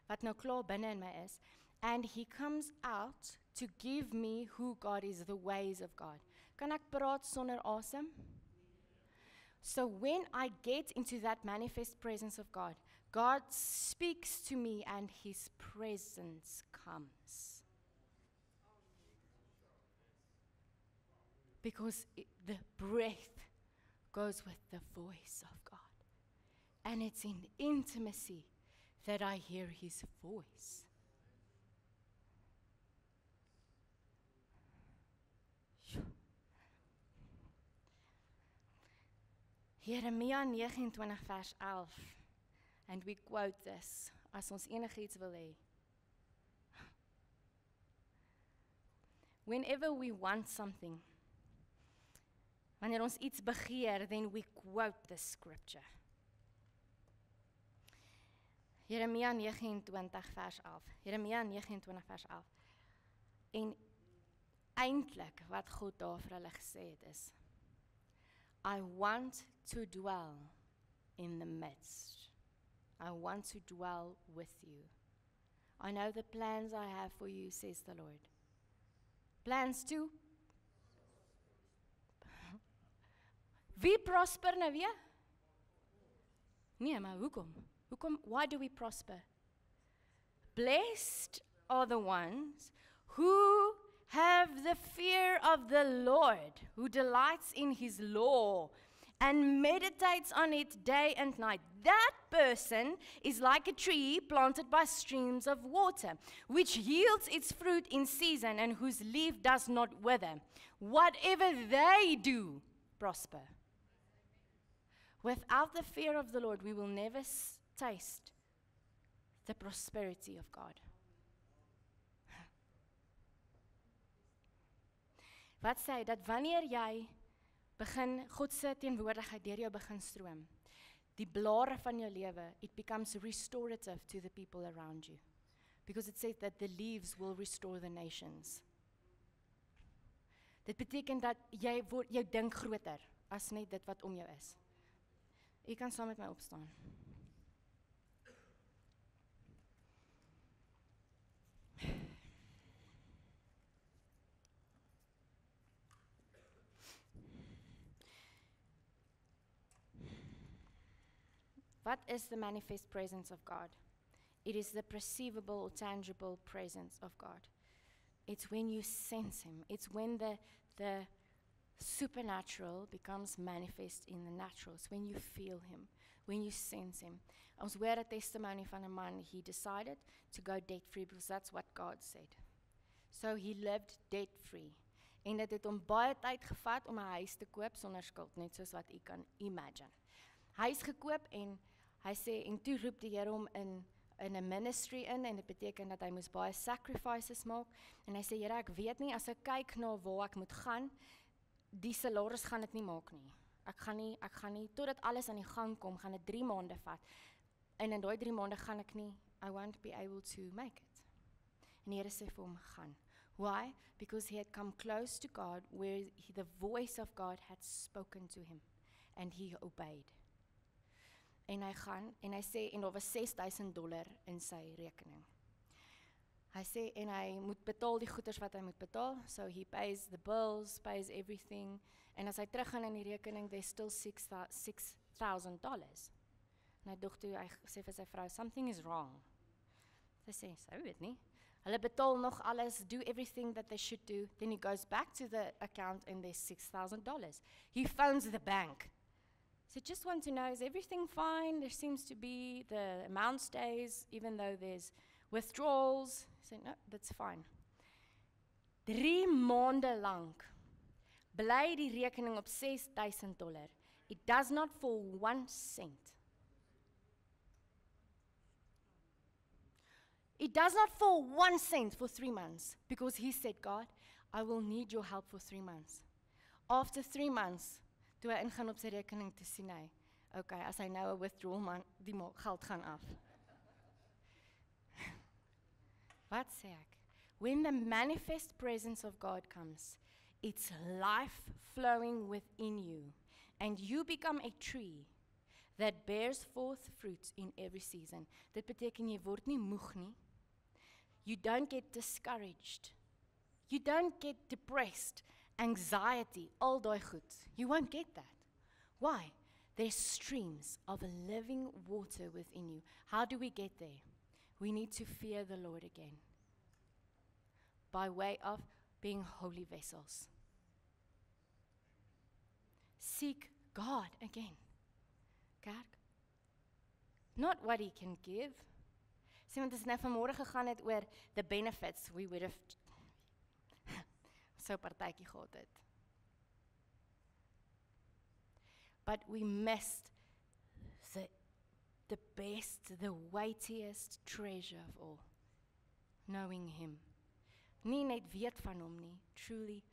wat nou klaar binne in my is, and he comes out to give me who God is, the ways of God. Kan ek praat sonder asem? So when I get into that manifest presence of God, God speaks to me and his presence comes. Because the breath goes with the voice of God. And it's in intimacy that I hear his voice. Jeremia 29 vers 11, and we quote this, as ons enigiets wil hê. Whenever we want something, wanneer ons iets begeer, then we quote the scripture. Jeremia 29 vers 11. Jeremia 29 vers 11. En eintlik wat God daar vir hulle gesê het is, I want to dwell in the midst. I want to dwell with you. I know the plans I have for you, says the Lord. Plans to? Wie prosper nou weer? Nee, maar hoekom? Why do we prosper? Blessed are the ones who have the fear of the Lord, who delights in his law and meditates on it day and night. That person is like a tree planted by streams of water, which yields its fruit in season and whose leaf does not wither. Whatever they do, prosper. Without the fear of the Lord, we will never taste the prosperity of God. Wat sê hy, dat wanneer jy begin, God se teenwoordigheid deur jou begin stroom, die blare van jou lewe, it becomes restorative to the people around you. Because it says that the leaves will restore the nations. Dit beteken dat jy dink groter as net dit wat om jou is. Jy kan saam met my opstaan. What is the manifest presence of God? It is the perceivable, tangible presence of God. It's when you sense him. It's when the supernatural becomes manifest in the natural. It's when you feel him, when you sense him. Ons hoor 'n testimony van 'n man, he decided to go debt-free because that's what God said. So he lived debt-free. En dit het hom baie tyd gevat om 'n huis te koop sonder skuld, net soos wat u kan imagine. Huis gekoop en hy sê, en toe roep die Here hom in 'n ministry in, en dit beteken dat hy moes baie sacrifices maak, en hy sê, Here, ek weet nie, as ek kyk na waar ek moet gaan, die salaris gaan dit nie maak nie. Ek gaan nie, totdat alles aan die gang kom, gaan dit 3 maande vat, en in daai 3 maande gaan ek nie, I won't be able to make it. En die Here sê vir hom, gaan. Why? Because he had come close to God, where the voice of God had spoken to him, and he obeyed. En hy gaan, en hy sê, en daar was $6,000 in sy rekening. Hy sê, en hy moet betaal die goeders wat hy moet betaal, so he pays the bills, pays everything, en as hy teruggaan in die rekening, there's still $6,000. En hy dog toe, hy sê vir sy vrou, something is wrong. Sy sê, sy weet nie. Hulle betaal nog alles, do everything that they should do, then he goes back to the account and there's $6,000. He phones the bank. So just want to know, is everything fine? There seems to be, the amount stays, even though there's withdrawals. He said, no, that's fine. 3 maande lank bly die rekening op $6,000. It does not fall 1 cent. It does not fall 1 cent for 3 months, because he said, God, I will need your help for 3 months. After 3 months, toe hy ingaan op sy rekening te sien hy, okay, as hy nou 'n withdrawal man, die geld gaan af. Wat sê ek? When the manifest presence of God comes, it's life flowing within you, and you become a tree that bears forth fruit in every season. Dit beteken jy word nie moeg nie. You don't get discouraged. You don't get depressed, anxiety, al daai goed. You won't get that. Why? There's streams of living water within you. How do we get there? We need to fear the Lord again, by way of being holy vessels. Seek God again. Kerk. Not what he can give. Sê, want as nou vanmôre gegaan het oor the benefits, we would have so partytjie gehad het. But we missed the best, the weightiest treasure of all, knowing him. Nie net weet van hom nie, truly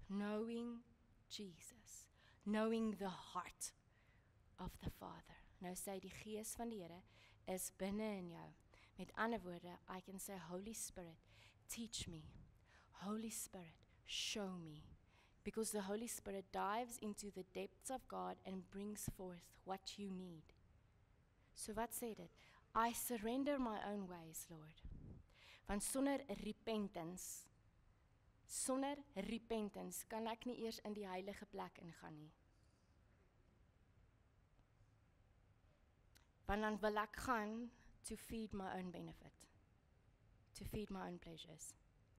knowing Jesus, knowing the heart of the Father. Nou sê die Gees van die Here is binne in jou. Met ander woorde, I can say, Holy Spirit, teach me. Holy Spirit, show me. Because the Holy Spirit dives into the depths of God and brings forth what you need. So wat sê dit? I surrender my own ways, Lord. Want sonder repentance kan ek nie eers in die heilige plek ingaan nie. Want dan wil ek gaan to feed my own benefit, to feed my own pleasures.